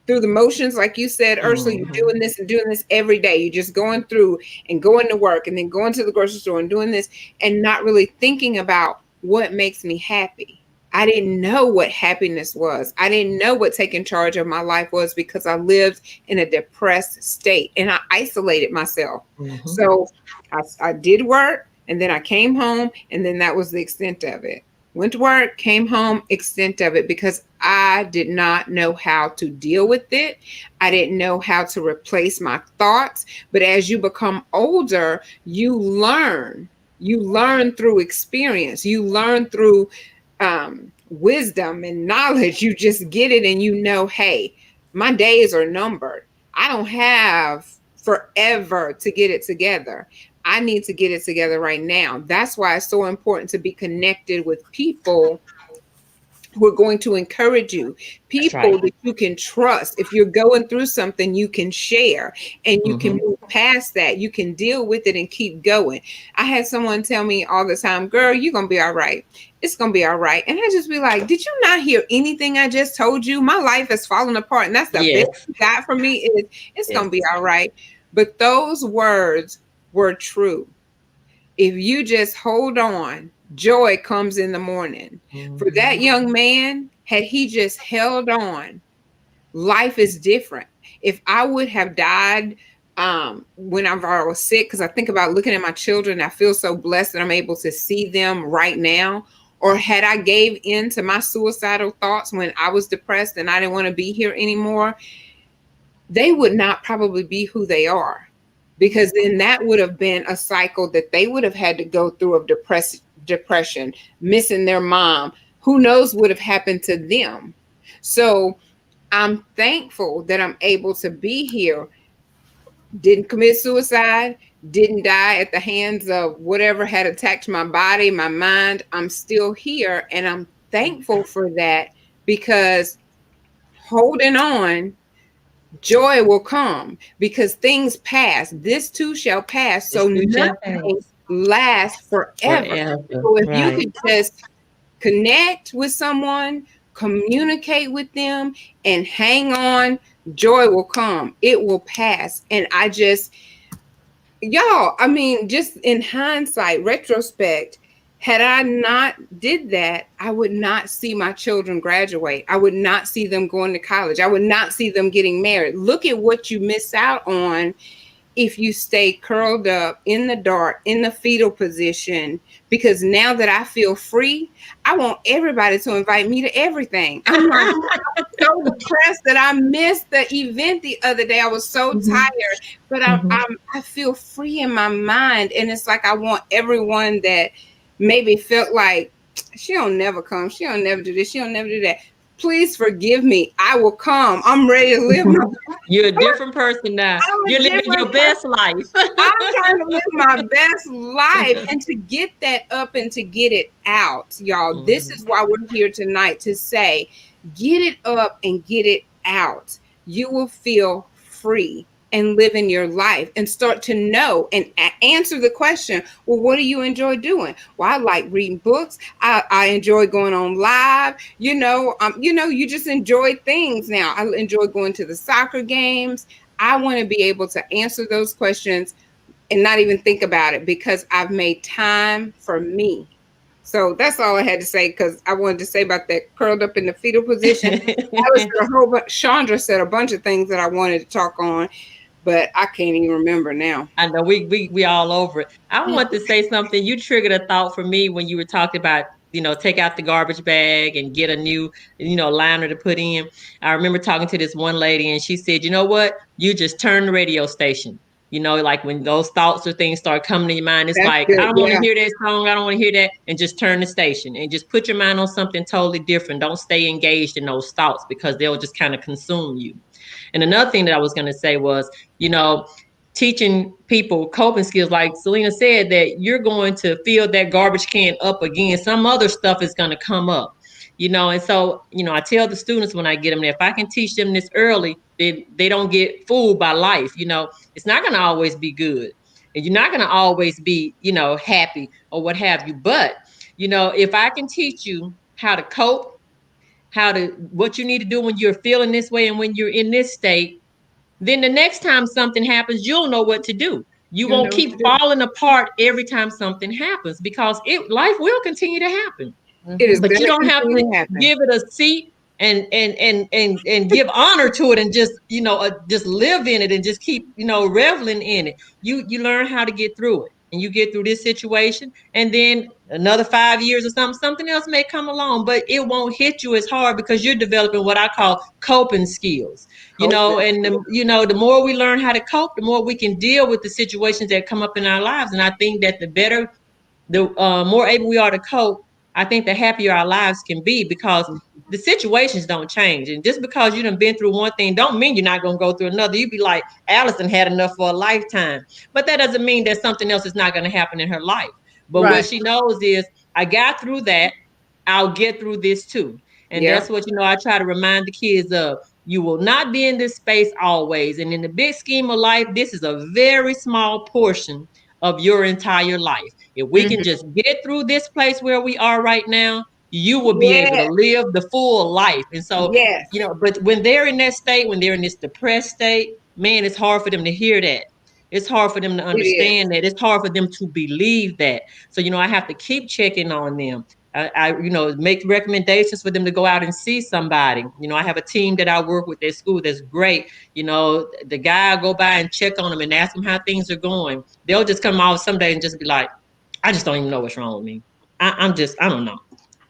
through the motions, like you said, Ursula, you're doing this and doing this every day. You're just going through and going to work and then going to the grocery store and doing this and not really thinking about what makes me happy. I didn't know what happiness was. I didn't know what taking charge of my life was because I lived in a depressed state and I isolated myself. So I did work and then I came home and then that was the extent of it. Went to work, came home, extent of it, because I did not know how to deal with it. I didn't know how to replace my thoughts. But as you become older, you learn. You learn through experience. You learn through wisdom and knowledge. You just get it and hey, my days are numbered. I don't have forever to get it together. I need to get it together right now. That's why it's so important to be connected with people who are going to encourage you, people that you can trust. If you're going through something, you can share and you can move past that. You can deal with it and keep going. I had someone tell me all the time, girl, you're going to be all right. It's going to be all right. And I just be like, did you not hear anything I just told you? My life is falling apart. And that's the best you got for me is it's going to be all right. But those words were true. If you just hold on, joy comes in the morning. For that young man, had he just held on, life is different. If I would have died when I was sick, because I think about looking at my children, I feel so blessed that I'm able to see them right now. Or had I gave in to my suicidal thoughts when I was depressed and I didn't want to be here anymore, they would not probably be who they are. Because then that would have been a cycle that they would have had to go through of depression, missing their mom. Who knows what would have happened to them? So I'm thankful that I'm able to be here. Didn't commit suicide, didn't die at the hands of whatever had attacked my body, my mind. I'm still here. And I'm thankful for that because holding on, joy will come because things pass. This too shall pass. So nothing lasts forever. So if you could just connect with someone, communicate with them, and hang on, joy will come. It will pass. And y'all, I mean, just in hindsight, retrospect, had I not did that, I would not see my children graduate. I would not see them going to college. I would not see them getting married. Look at what you miss out on if you stay curled up in the dark, in the fetal position, because now that I feel free, I want everybody to invite me to everything. I'm like, so depressed that I missed the event the other day. I was so tired, but I feel free in my mind. And it's like I want everyone that maybe felt like she don't never come. She don't never do this. She don't never do that. Please forgive me. I will come. I'm ready to live my You're a different person now. I'm a You're living different your best life. I'm trying to live my best life and to get that up and to get it out, y'all. This is why we're here tonight to say, get it up and get it out. You will feel free and live in your life and start to know and answer the question, well, what do you enjoy doing? Well, I like reading books. I enjoy going on live. You just enjoy things now. I enjoy going to the soccer games. I want to be able to answer those questions and not even think about it because I've made time for me. So that's all I had to say because I wanted to say about that curled up in the fetal position. I was a whole bunch. Chandra said a bunch of things that I wanted to talk on, but I can't even remember now. I know we all over it. I want to say something. You triggered a thought for me when you were talking about, take out the garbage bag and get a new, liner to put in. I remember talking to this one lady and she said, you know what? You just turn the radio station. Like when those thoughts or things start coming to your mind, it's That's like, I good. don't want to Yeah. hear that song. I don't want to hear that. And just turn the station and just put your mind on something totally different. Don't stay engaged in those thoughts because they'll just kind of consume you. And another thing that I was going to say was, you know, teaching people coping skills, like Celena said, that you're going to fill that garbage can up again. Some other stuff is going to come up, and so, I tell the students when I get them there, if I can teach them this early, they don't get fooled by life. It's not going to always be good. And you're not going to always be, happy or what have you. But, if I can teach you how to cope, what you need to do when you're feeling this way and when you're in this state, then the next time something happens, you'll know what to do. You You won't know what keep to do. falling apart every time something happens because life will continue to happen. It is But going you to don't have continue to to happen. give it a seat and give honor to it and just just live in it and just keep reveling in it. You learn how to get through it and you get through this situation, and then another 5 years or something else may come along, but it won't hit you as hard because you're developing what I call coping skills. Coping. And the more we learn how to cope, the more we can deal with the situations that come up in our lives. And I think that the more able we are to cope, I think the happier our lives can be because the situations don't change. And just because you done been through one thing don't mean you're not going to go through another. You'd be like, Allison had enough for a lifetime. But that doesn't mean that something else is not going to happen in her life. But what Right. she knows is, I got through that. I'll get through this too. And Yeah. that's what, I try to remind the kids of. You will not be in this space always. And in the big scheme of life, this is a very small portion of your entire life. If we can Hmm. just get through this place where we are right now, you will be able to Yes. live the full life. And so, Yes. but when they're in that state, when they're in this depressed state, man, it's hard for them to hear that. It's hard for them to It is. understand that. It's hard for them to believe that. So, I have to keep checking on them. I make recommendations for them to go out and see somebody. I have a team that I work with at school that's great. The guy will go by and check on them and ask them how things are going. They'll just come out someday and just be like, I just don't even know what's wrong with me. I don't know.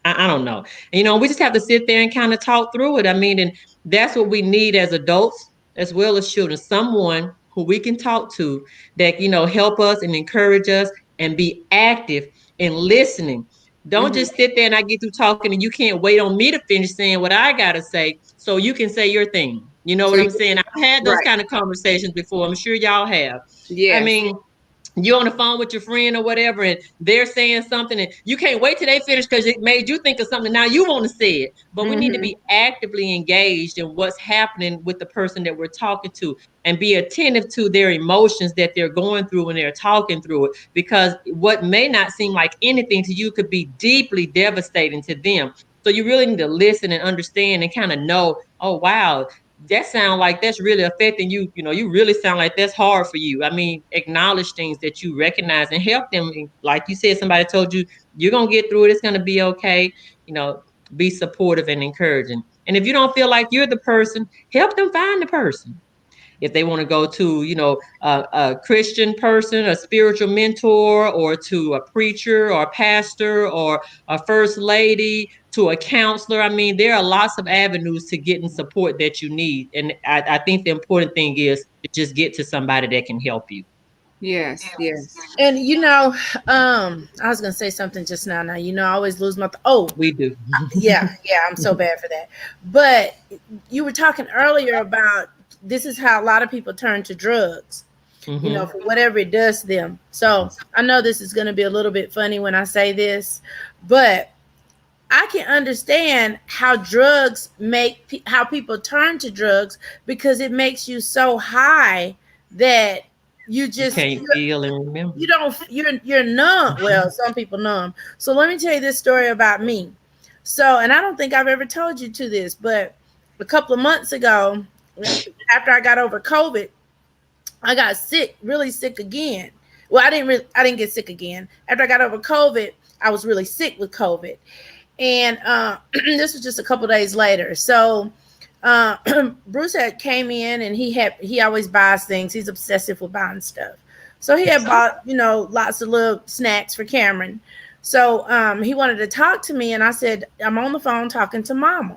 I don't know. And, we just have to sit there and kind of talk through it. I mean, and that's what we need as adults as well as children. Someone who we can talk to that, help us and encourage us and be active in listening. Don't Hmm. just sit there and I get through talking and you can't wait on me to finish saying what I got to say so you can say your thing. You know So what I'm you, saying? I've had those right. kind of conversations before. I'm sure y'all have. I Yes. mean, you're on the phone with your friend or whatever, and they're saying something, and you can't wait till they finish because it made you think of something. Now you want to say it, but we need to Hmm. be actively engaged in what's happening with the person that we're talking to, and be attentive to their emotions that they're going through when they're talking through it. Because what may not seem like anything to you could be deeply devastating to them. So you really need to listen and understand and kind of know, oh wow, that sound like that's really affecting you. You really sound like that's hard for you. I mean, acknowledge things that you recognize and help them. Like you said, somebody told you you're gonna get through it, it's gonna be okay. you know be supportive and encouraging. And if you don't feel like you're the person, help them find the person. If they want to go to, a Christian person, a spiritual mentor, or to a preacher or a pastor or a first lady, to a counselor. I mean, there are lots of avenues to getting support that you need. And I think the important thing is to just get to somebody that can help you. Yes, yes. And I was gonna say something just now. Now I always lose my. We do. Yeah, I'm so bad for that. But you were talking earlier about this is how a lot of people turn to drugs, Mm-hmm. for whatever it does to them. So I know this is going to be a little bit funny when I say this, but I can understand how drugs how people turn to drugs because it makes you so high that you You just can't feel and remember. you don't you're numb. Well, some people numb. So let me tell you this story about me. So, and I don't think I've ever told you to this, but a couple of months ago, after I got over COVID, I got sick, really sick again. Well, I didn't get sick again. After I got over COVID, I was really sick with COVID. And this was just a couple days later. So uh, Bruce had came in, and he always buys things. He's obsessive with buying stuff. So he had bought lots of little snacks for Cameron. So he wanted to talk to me, and I said, I'm on the phone talking to Mama.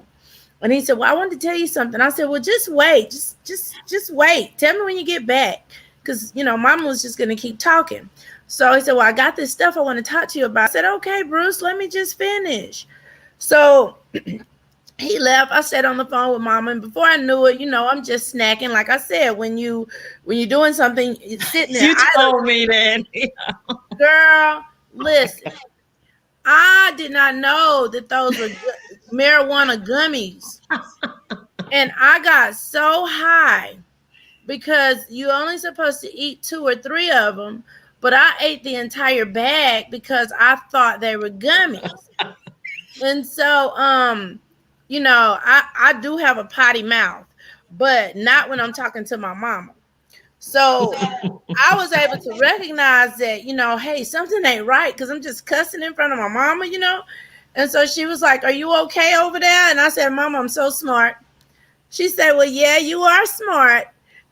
And he said, well, I wanted to tell you something. I said, well, just wait. Just wait. Tell me when you get back. Because, Mama was just going to keep talking. So he said, well, I got this stuff I want to talk to you about. I said, okay, Bruce, let me just finish. So he left. I sat on the phone with Mama. And before I knew it, I'm just snacking. Like I said, when you're doing something, it's sitting there. You told me that. Girl, listen. I did not know that those were marijuana gummies. And I got so high because you're only supposed to eat 2 or 3 of them, but I ate the entire bag because I thought they were gummies. And so, I do have a potty mouth, but not when I'm talking to my mama. So I was able to recognize that, hey, something ain't right because I'm just cussing in front of my mama. And so she was like, are you okay over there? And I said, Mama, I'm so smart. She said, well, yeah, you are smart.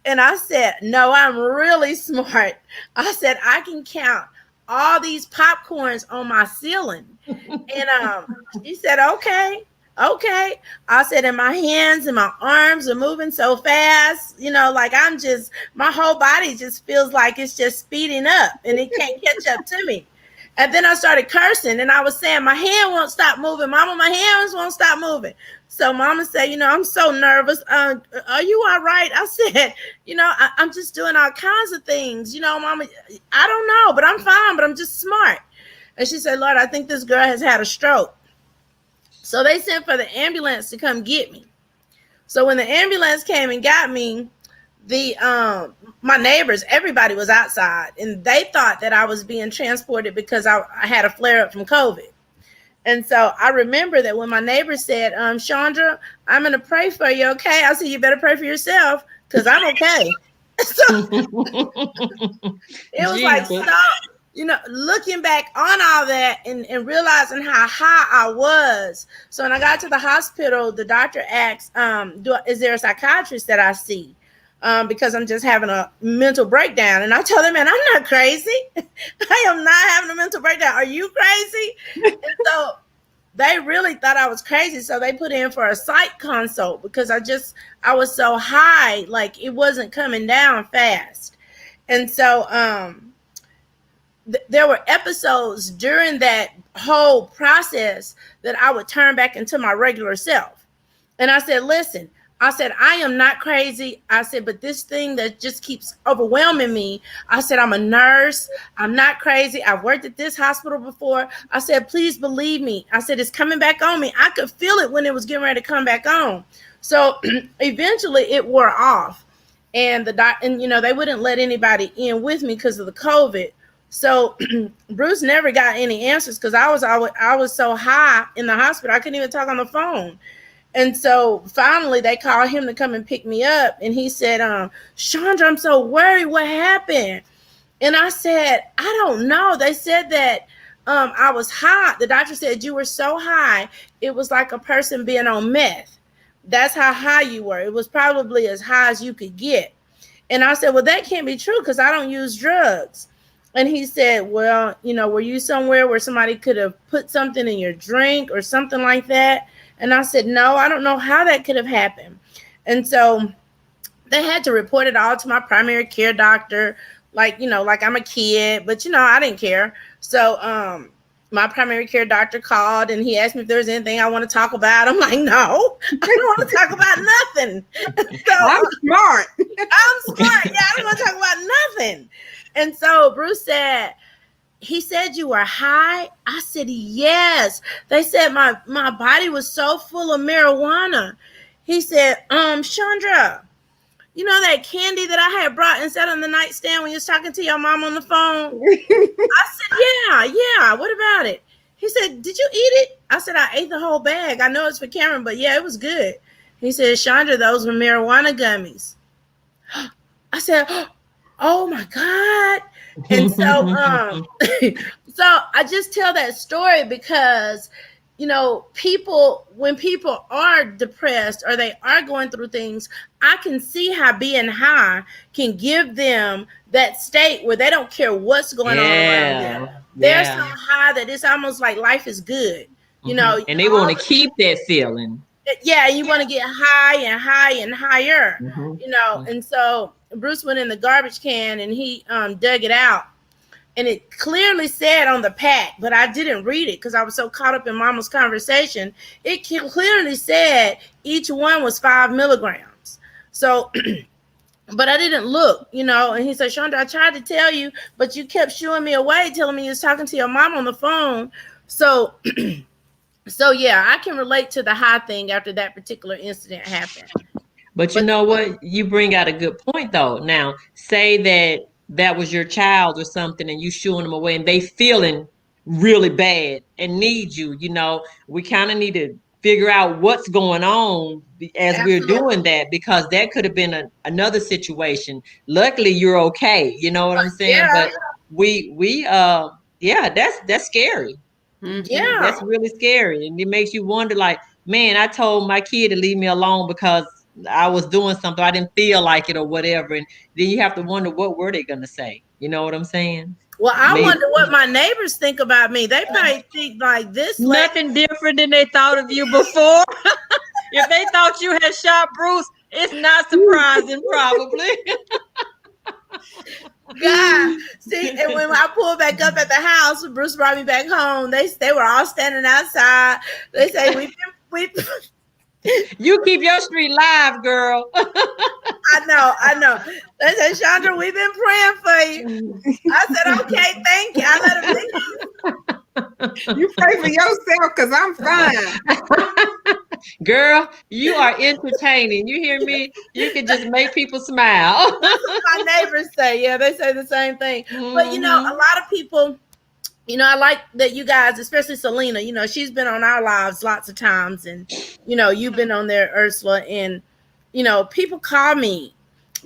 And I said, no, I'm really smart. I said, I can count all these popcorns on my ceiling. And she said, okay. I said, and my hands and my arms are moving so fast, like my whole body just feels like it's just speeding up and it can't catch up to me. And then I started cursing and I was saying, my hand won't stop moving. Mama, my hands won't stop moving. So Mama said, I'm so nervous. Are you all right? I said, I'm just doing all kinds of things. Mama, I don't know, but I'm fine, but I'm just smart. And she said, Lord, I think this girl has had a stroke. So they sent for the ambulance to come get me. So when the ambulance came and got me, my neighbors, everybody was outside, and they thought that I was being transported because I had a flare up from COVID. And so I remember that when my neighbor said, Chandra, I'm going to pray for you, okay? I said, you better pray for yourself because I'm okay. So it was like, so, looking back on all that and realizing how high I was. So when I got to the hospital, the doctor asked, is there a psychiatrist that I see? Because I'm just having a mental breakdown. And I told him, man, I'm not crazy. I am not having a mental breakdown. Are you crazy? And so they really thought I was crazy. So they put in for a psych consult because I was so high, like it wasn't coming down fast. And so there were episodes during that whole process that I would turn back into my regular self. And I said, listen, I said, I am not crazy. I said, but this thing that just keeps overwhelming me. I said, I'm a nurse. I'm not crazy. I've worked at this hospital before. I said, please believe me. I said, it's coming back on me. I could feel it when it was getting ready to come back on. So eventually it wore off. And they wouldn't let anybody in with me because of the COVID. So Bruce never got any answers because I was so high in the hospital. I couldn't even talk on the phone. And so finally they called him to come and pick me up. And he said, Chandra, I'm so worried. What happened? And I said, I don't know. They said that I was high. The doctor said you were so high. It was like a person being on meth. That's how high you were. It was probably as high as you could get. And I said, well, that can't be true because I don't use drugs. And he said, well, were you somewhere where somebody could have put something in your drink or something like that? And I said, no, I don't know how that could have happened. And so they had to report it all to my primary care doctor, like, like I'm a kid, but I didn't care. So my primary care doctor called and he asked me if there was anything I want to talk about. I'm like, no, I don't want to talk about nothing. So I'm smart. I'm smart. Yeah, I don't want to talk about nothing. And so Bruce said, he said you were high. I said, yes. They said my body was so full of marijuana. He said, Chandra, you know that candy that I had brought and sat on the nightstand when you was talking to your mom on the phone? I said, yeah. What about it? He said, did you eat it? I said, I ate the whole bag. I know it's for Cameron, but yeah, it was good. He said, Chandra, those were marijuana gummies. I said, oh my God. And so so I just tell that story because when people are depressed or they are going through things, I can see how being high can give them that state where they don't care what's going on around them. They're so high that it's almost like life is good. And they want to keep that feeling. Yeah, you want to get high and high and higher, and so Bruce went in the garbage can and he dug it out, and it clearly said on the pack, but I didn't read it because I was so caught up in Mama's conversation. It clearly said each one was 5 milligrams. So but I didn't look, and he said, Chandra, I tried to tell you, but you kept shooing me away, telling me you was talking to your mom on the phone. So so yeah, I can relate to the high thing after that particular incident happened. But you know what? You bring out a good point though. Now, say that was your child or something and you shooing them away and they feeling really bad and need you, we kind of need to figure out what's going on as we're doing that, because that could have been another situation. Luckily you're okay. You know what I'm saying? Yeah. But that's scary. Yeah. That's really scary. And it makes you wonder, like, man, I told my kid to leave me alone because I was doing something. I didn't feel like it or whatever. And then you have to wonder, what were they going to say? You know what I'm saying? Well, I wonder what my neighbors think about me. They probably think like this. Nothing different than they thought of you before. If they thought you had shot Bruce, it's not surprising, probably. God, see, and when I pulled back up at the house, when Bruce brought me back home, they were all standing outside. They say, we You keep your street live, girl. I know. They said, Chandra, we've been praying for you. I said, okay, thank you. I let them think you pray for yourself because I'm fine. Girl, you are entertaining. You hear me? You can just make people smile. That's what my neighbors say. Yeah, they say the same thing. Mm-hmm. But a lot of people, I like that you guys, especially Celena, she's been on our lives lots of times, and you've been on there, Ursula, and people call me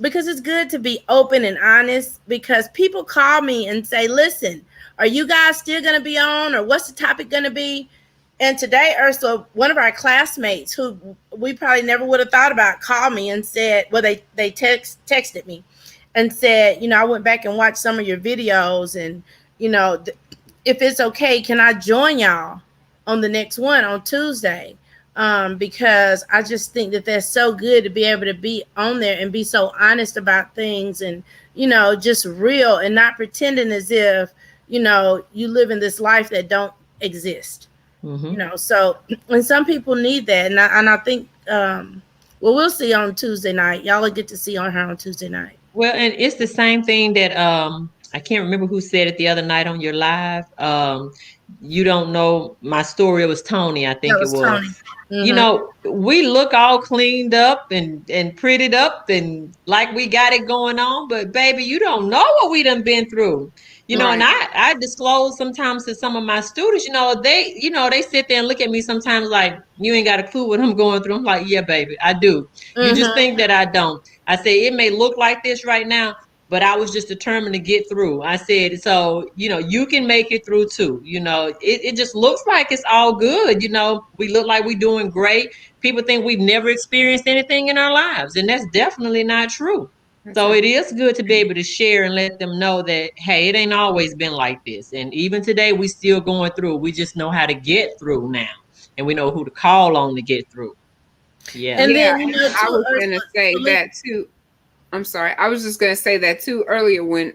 because it's good to be open and honest, because people call me and say, listen, are you guys still going to be on, or what's the topic going to be? And today, Ursula, one of our classmates who we probably never would have thought about, called me and said, well, they texted me and said, I went back and watched some of your videos, and, if it's okay, can I join y'all on the next one on Tuesday? Because I just think that that's so good to be able to be on there and be so honest about things, and, just real, and not pretending as if, you live in this life that don't exist. Mm-hmm. So, and some people need that. And I think, we'll see on Tuesday night. Y'all will get to see on her on Tuesday night. Well, and it's the same thing that, I can't remember who said it the other night on your live. You don't know my story. It was Tony, I think it was. Tony. Mm-hmm. We look all cleaned up and prettied up and like we got it going on, but baby, you don't know what we done been through. Right. And I disclose sometimes to some of my students, they sit there and look at me sometimes like, you ain't got a clue what I'm going through. I'm like, yeah, baby, I do. Mm-hmm. You just think that I don't. I say, it may look like this right now, but I was just determined to get through. I said, so, you can make it through too. It just looks like it's all good. We look like we're doing great. People think we've never experienced anything in our lives, and that's definitely not true. So it is good to be able to share and let them know that, hey, it ain't always been like this. And even today, we still going through. We just know how to get through now. And we know who to call on to get through. Yeah. And then, I was going to say that too. I'm sorry. I was just going to say that too earlier when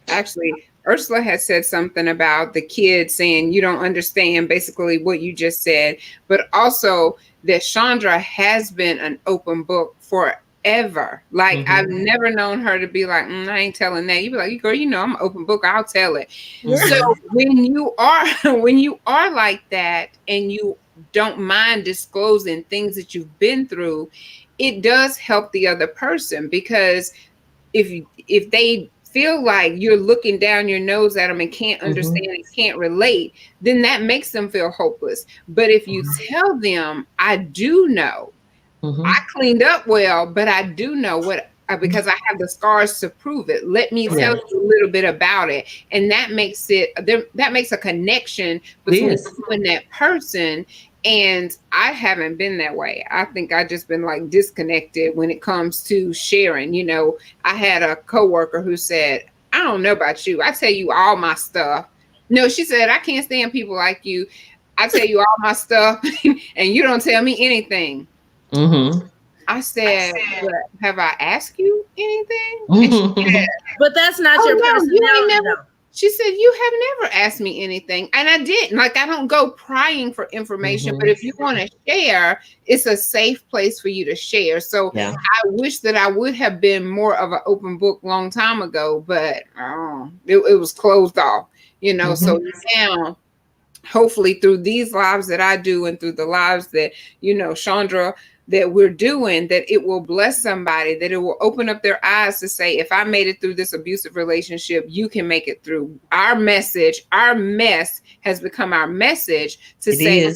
actually Ursula had said something about the kids saying you don't understand basically what you just said, but also that Chandra has been an open book forever. Like I've never known her to be like, I ain't telling that. You be like, girl, you know I'm an open book. I'll tell it. So when you are when you are like that and you don't mind disclosing things that you've been through, it does help the other person, because if they feel like you're looking down your nose at them and can't understand and can't relate, then that makes them feel hopeless. But if you tell them, I do know, I cleaned up well, but I do know what, because I have the scars to prove it. Let me tell you a little bit about it. And that makes that makes a connection between you and that person. And I haven't been that way. I think I just been like disconnected when it comes to sharing. You know, I had a coworker who said, I don't know about you. I tell you all my stuff. No, she said, I can't stand people like you. I tell you all my stuff and you don't tell me anything. I said, but have I asked you anything? And she said, but that's not your personality. She said, you have never asked me anything. And I didn't. Like, I don't go prying for information, but if you want to share, it's a safe place for you to share. So I wish that I would have been more of an open book long time ago, but it was closed off, you know. So now, hopefully through these lives that I do and through the lives that, you know, Chandra, that we're doing, that it will bless somebody, that it will open up their eyes to say, if I made it through this abusive relationship, you can make it through. Our message, our mess has become our message to say,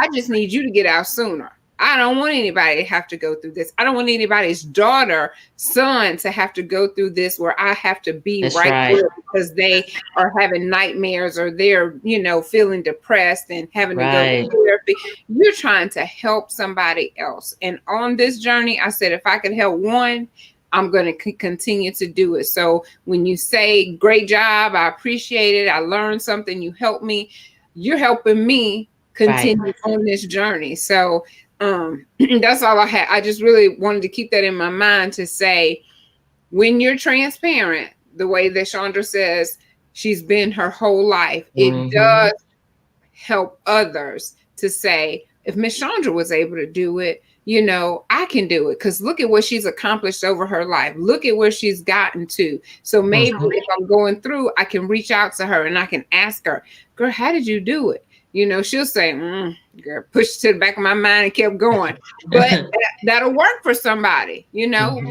I just need you to get out sooner. I don't want anybody to have to go through this. I don't want anybody's daughter, son to have to go through this where I have to be right there because they are having nightmares or they're, you know, feeling depressed and having to go to therapy. You're trying to help somebody else. And on this journey, I said, if I could help one, I'm going to continue to do it. So when you say, great job, I appreciate it, I learned something, you helped me, you're helping me continue on this journey. So that's all I had. I just really wanted to keep that in my mind to say, when you're transparent, the way that Chandra says she's been her whole life, it does help others to say, if Miss Chandra was able to do it, you know, I can do it, because look at what she's accomplished over her life. Look at where she's gotten to. So maybe if I'm going through, I can reach out to her and I can ask her, girl, how did you do it? You know, she'll say, girl, push it to the back of my mind and kept going. But that'll work for somebody, you know.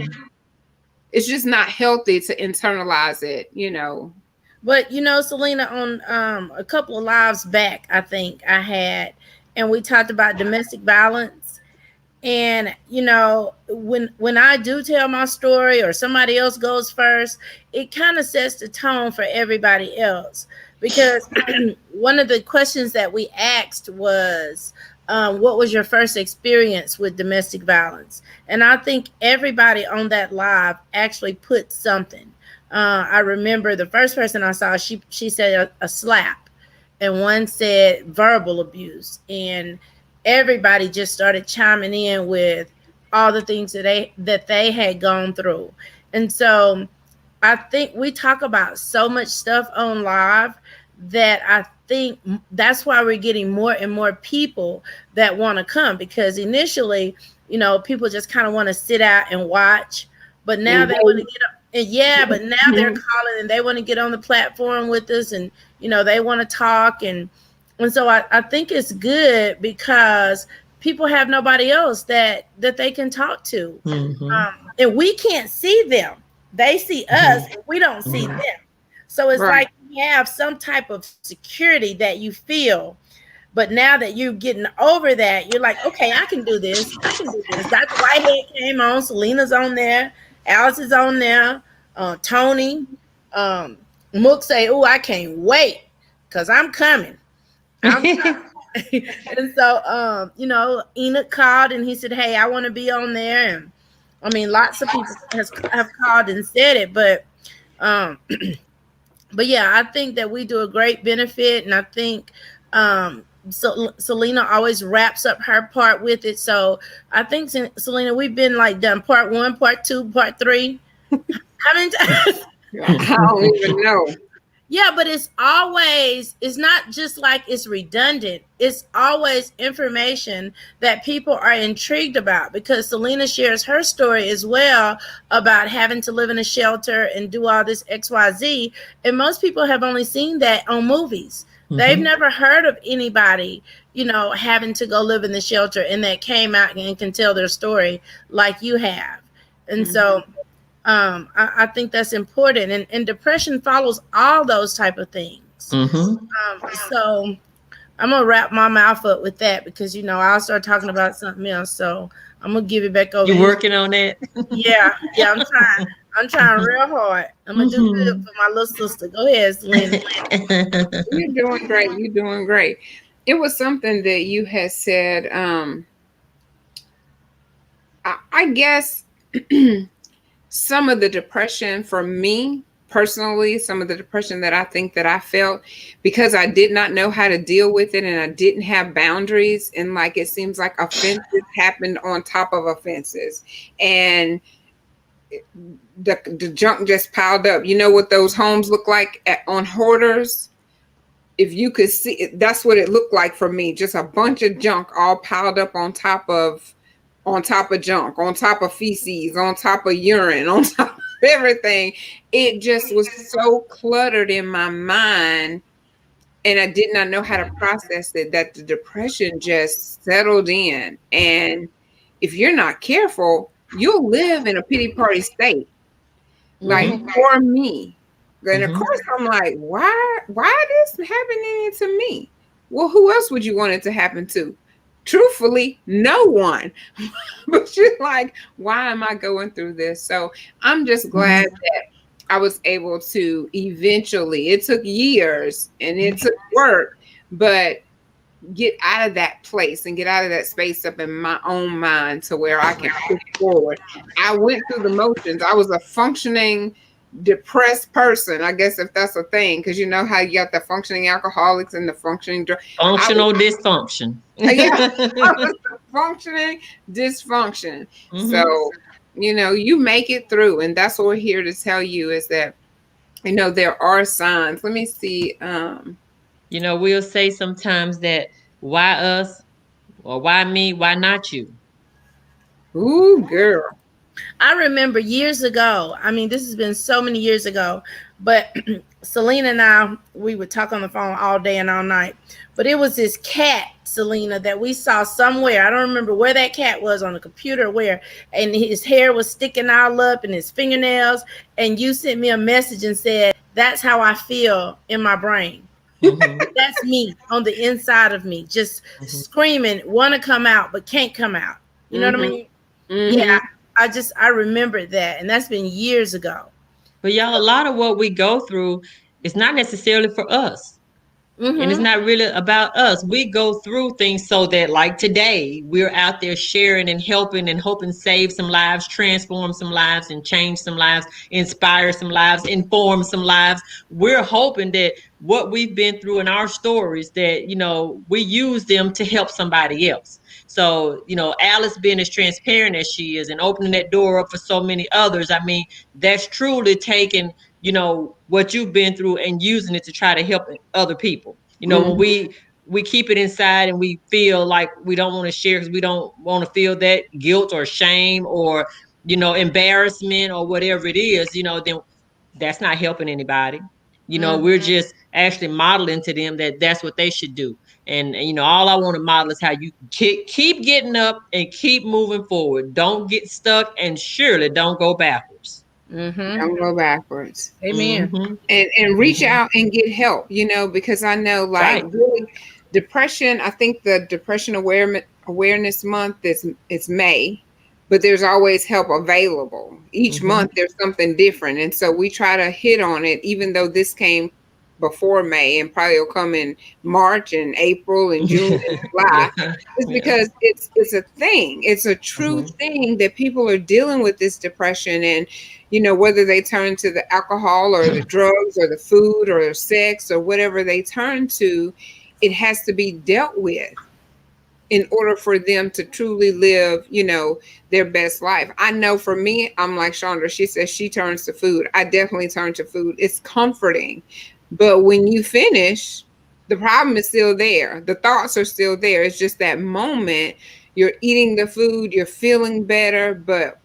It's just not healthy to internalize it, you know. But, you know, Celena, on a couple of lives back, I think I had, and we talked about domestic violence. And, you know, when I do tell my story or somebody else goes first, it kind of sets the tone for everybody else. Because one of the questions that we asked was, what was your first experience with domestic violence? And I think everybody on that live actually put something. I remember the first person I saw, she said a slap, and one said verbal abuse. And everybody just started chiming in with all the things that they had gone through. And so I think we talk about so much stuff on live that I think that's why we're getting more and more people that want to come, because initially, you know, people just kind of want to sit out and watch, but now they want to get up. And but now they're calling and they want to get on the platform with us, and, you know, they want to talk. And so I think it's good because people have nobody else that they can talk to. And we can't see them. They see us, and we don't see them. So it's like you have some type of security that you feel. But now that you're getting over that, you're like, okay, I can do this. I can do this. Dr. Whitehead came on. Selena's on there. Alice is on there. Tony. Mook say, oh, I can't wait because I'm coming. And so, you know, Enoch called and he said, hey, I want to be on there. And I mean, lots of people have called and said it, but yeah, I think that we do a great benefit. And I think So Celena always wraps up her part with it. So I think, Celena, we've been like done part 1, part 2, part 3. How many times? I don't even know. Yeah, but it's not just like it's redundant. It's always information that people are intrigued about, because Celena shares her story as well about having to live in a shelter and do all this XYZ. And most people have only seen that on movies. They've never heard of anybody, having to go live in the shelter and that came out and can tell their story like you have. And so I think that's important, and depression follows all those type of things. So I'm gonna wrap my mouth up with that, because I'll start talking about something else. So I'm gonna give it back over. You working on that? Yeah, I'm trying real hard. I'm gonna do good for my little sister. Go ahead, Celena. You're doing great. You're doing great. It was something that you had said. I guess some of the depression for me personally, some of the depression that I think that I felt, because I did not know how to deal with it and I didn't have boundaries, and like it seems like offenses happened on top of offenses, and the junk just piled up. You know what those homes look like on Hoarders? If you could see it, that's what it looked like for me. Just a bunch of junk all piled up on top of junk, on top of feces, on top of urine, on top of everything. It just was so cluttered in my mind, and I did not know how to process it, that the depression just settled in. And if you're not careful, you'll live in a pity party state. Like for me. And of course I'm like, why this happening to me? Well, who else would you want it to happen to? Truthfully, no one. But you're like, why am I going through this? So I'm just glad that I was able to eventually, it took years and it took work, but get out of that place and get out of that space up in my own mind to where I can push forward. I went through the motions. I was a functioning depressed person, I guess, if that's a thing, because you know how you got the functioning alcoholics and the functioning functional dysfunction. Yeah, I was functioning dysfunction. So you make it through, and that's what we're here to tell you, is that there are signs. Let me see. We'll say sometimes that, why us, or why me, why not you? Ooh, girl. I remember years ago, I mean, this has been so many years ago, but Celena and I, we would talk on the phone all day and all night. But it was this cat, Celena, that we saw somewhere. I don't remember where that cat was, on the computer or where. And his hair was sticking all up and his fingernails. And you sent me a message and said, that's how I feel in my brain. That's me on the inside of me, just screaming, want to come out, but can't come out. You know what I mean? Yeah. I remember that, and that's been years ago. But y'all, a lot of what we go through is not necessarily for us. And it's not really about us. We go through things so that, like today, we're out there sharing and helping and hoping save some lives, transform some lives, and change some lives, inspire some lives, inform some lives. We're hoping that what we've been through in our stories, that, we use them to help somebody else. So, Alice being as transparent as she is and opening that door up for so many others, I mean, that's truly taking what you've been through and using it to try to help other people. When we keep it inside and we feel like we don't want to share because we don't want to feel that guilt or shame or embarrassment or whatever it is, then that's not helping anybody. We're just actually modeling to them that that's what they should do. And all I want to model is how you keep getting up and keep moving forward. Don't get stuck, and surely don't go backwards. Don't go backwards. Amen. And reach out and get help, because I know, like, really, depression, I think the Depression Awareness Month is May, but there's always help available. Each month there's something different. And so we try to hit on it, even though this came before May and probably will come in March and April and June and July. It's because it's a thing. It's a true thing that people are dealing with this depression, and whether they turn to the alcohol or the drugs or the food or sex or whatever they turn to, it has to be dealt with in order for them to truly live, their best life. I know for me, I'm like Chandra. She says she turns to food. I definitely turn to food. It's comforting. But when you finish, the problem is still there. The thoughts are still there. It's just that moment you're eating the food, you're feeling better, but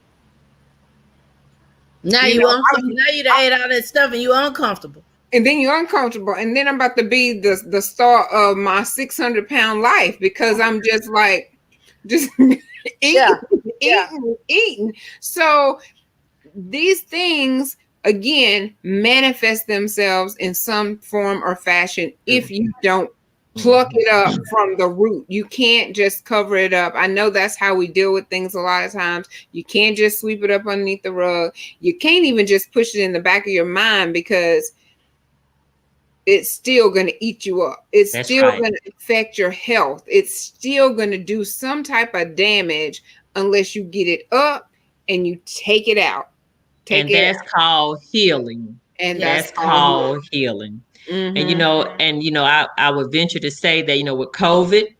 now you you know, now you done ate all that stuff and you uncomfortable. and then you're uncomfortable, and then I'm about to be the star of my 600-pound life because I'm just like just eating, eating. So these things again manifest themselves in some form or fashion if you don't pluck it up from the root. You can't just cover it up. I know that's how we deal with things a lot of times. You can't just sweep it up underneath the rug. You can't even just push it in the back of your mind because it's still going to eat you up. It's still going to affect your health. It's still going to do some type of damage unless you get it up and you take it out. That's called healing. And that's called healing. Mm-hmm. And I would venture to say that, with COVID,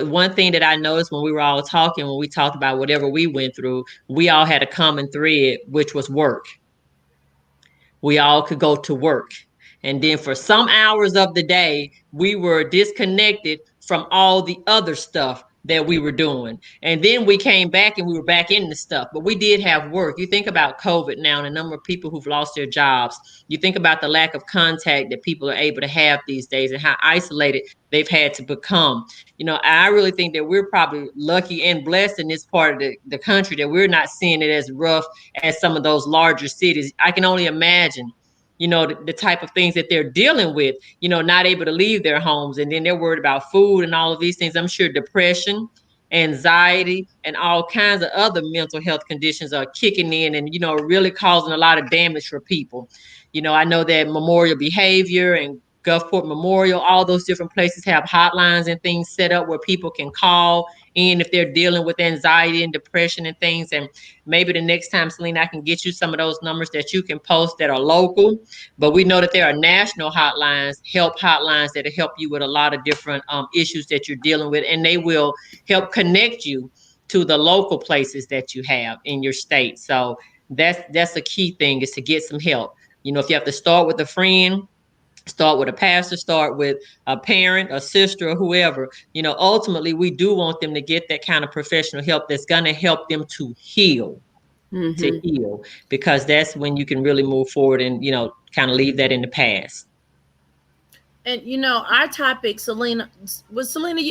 one thing that I noticed when we were all talking, when we talked about whatever we went through, we all had a common thread, which was work. We all could go to work. And then for some hours of the day, we were disconnected from all the other stuff that we were doing. And then we came back and we were back in the stuff. But we did have work. You think about COVID now and the number of people who've lost their jobs. You think about the lack of contact that people are able to have these days and how isolated they've had to become. I really think that we're probably lucky and blessed in this part of the country that we're not seeing it as rough as some of those larger cities. I can only imagine the type of things that they're dealing with, not able to leave their homes. And then they're worried about food and all of these things. I'm sure depression, anxiety, and all kinds of other mental health conditions are kicking in and, really causing a lot of damage for people. I know that Memorial Behavior and Gulfport Memorial, all those different places have hotlines and things set up where people can call in if they're dealing with anxiety and depression and things. And maybe the next time, Celena, I can get you some of those numbers that you can post that are local. But we know that there are national hotlines, help hotlines that help you with a lot of different issues that you're dealing with. And they will help connect you to the local places that you have in your state. So that's a key thing, is to get some help. If you have to start with a friend, start with a pastor, start with a parent, a sister, or whoever, ultimately we do want them to get that kind of professional help that's going to help them to heal, because that's when you can really move forward and, kind of leave that in the past. And our topic, Celena,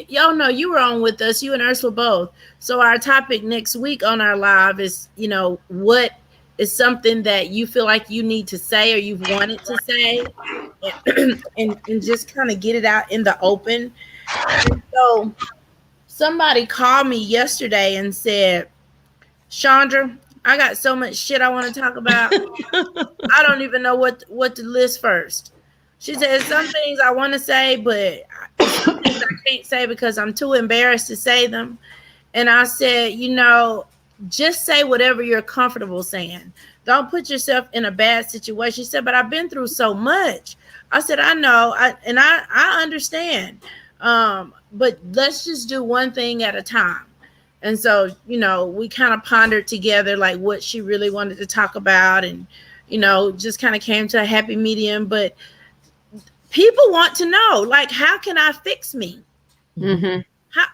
y'all know you were on with us, you and Ursula both. So our topic next week on our live is, what is something that you feel like you need to say or you've wanted to say, and just kind of get it out in the open. And so somebody called me yesterday and said, Chandra, I got so much shit I want to talk about. I don't even know what to list first. She said, some things I want to say, but some things I can't say because I'm too embarrassed to say them. And I said, just say whatever you're comfortable saying. Don't put yourself in a bad situation. She said, but I've been through so much. I said, I know, I understand. But let's just do one thing at a time. And so, we kind of pondered together like what she really wanted to talk about, and, just kind of came to a happy medium. But people want to know, like, how can I fix me? Mm-hmm.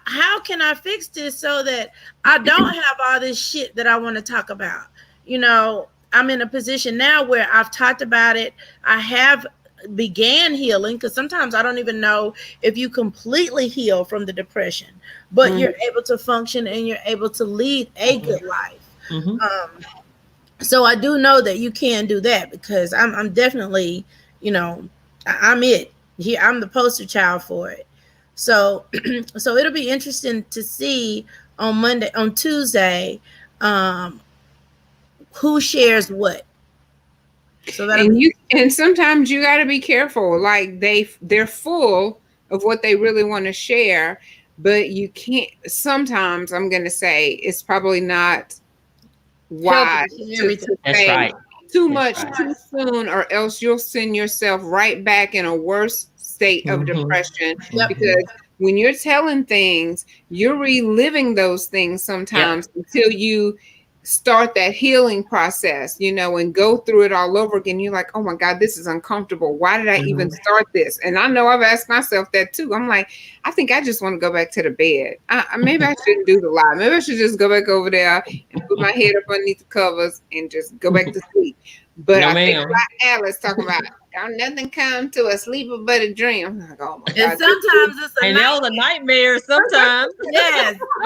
How can I fix this so that I don't have all this shit that I want to talk about? I'm in a position now where I've talked about it. I have began healing, because sometimes I don't even know if you completely heal from the depression, but you're able to function and you're able to lead a good life. So I do know that you can do that, because I'm definitely, I'm it here. I'm the poster child for it. So so it'll be interesting to see on Tuesday, who shares what. So and sometimes you got to be careful. Like they're full of what they really want to share, but you can't. Sometimes I'm going to say it's probably not wise to say too much too soon, or else you'll send yourself right back in a worse state of depression, because when you're telling things, you're reliving those things sometimes until you start that healing process, and go through it all over again. You're like, oh my God, this is uncomfortable. Why did I even start this? And I know I've asked myself that too. I'm like, I think I just want to go back to the bed. Maybe I shouldn't do the lie. Maybe I should just go back over there and put my head up underneath the covers and just go back to sleep. But No, I think ma'am. about Alice talking about, don't nothing come to a sleeper but a dream. I'm like, oh my God. And sometimes it's a And that was a nightmare sometimes.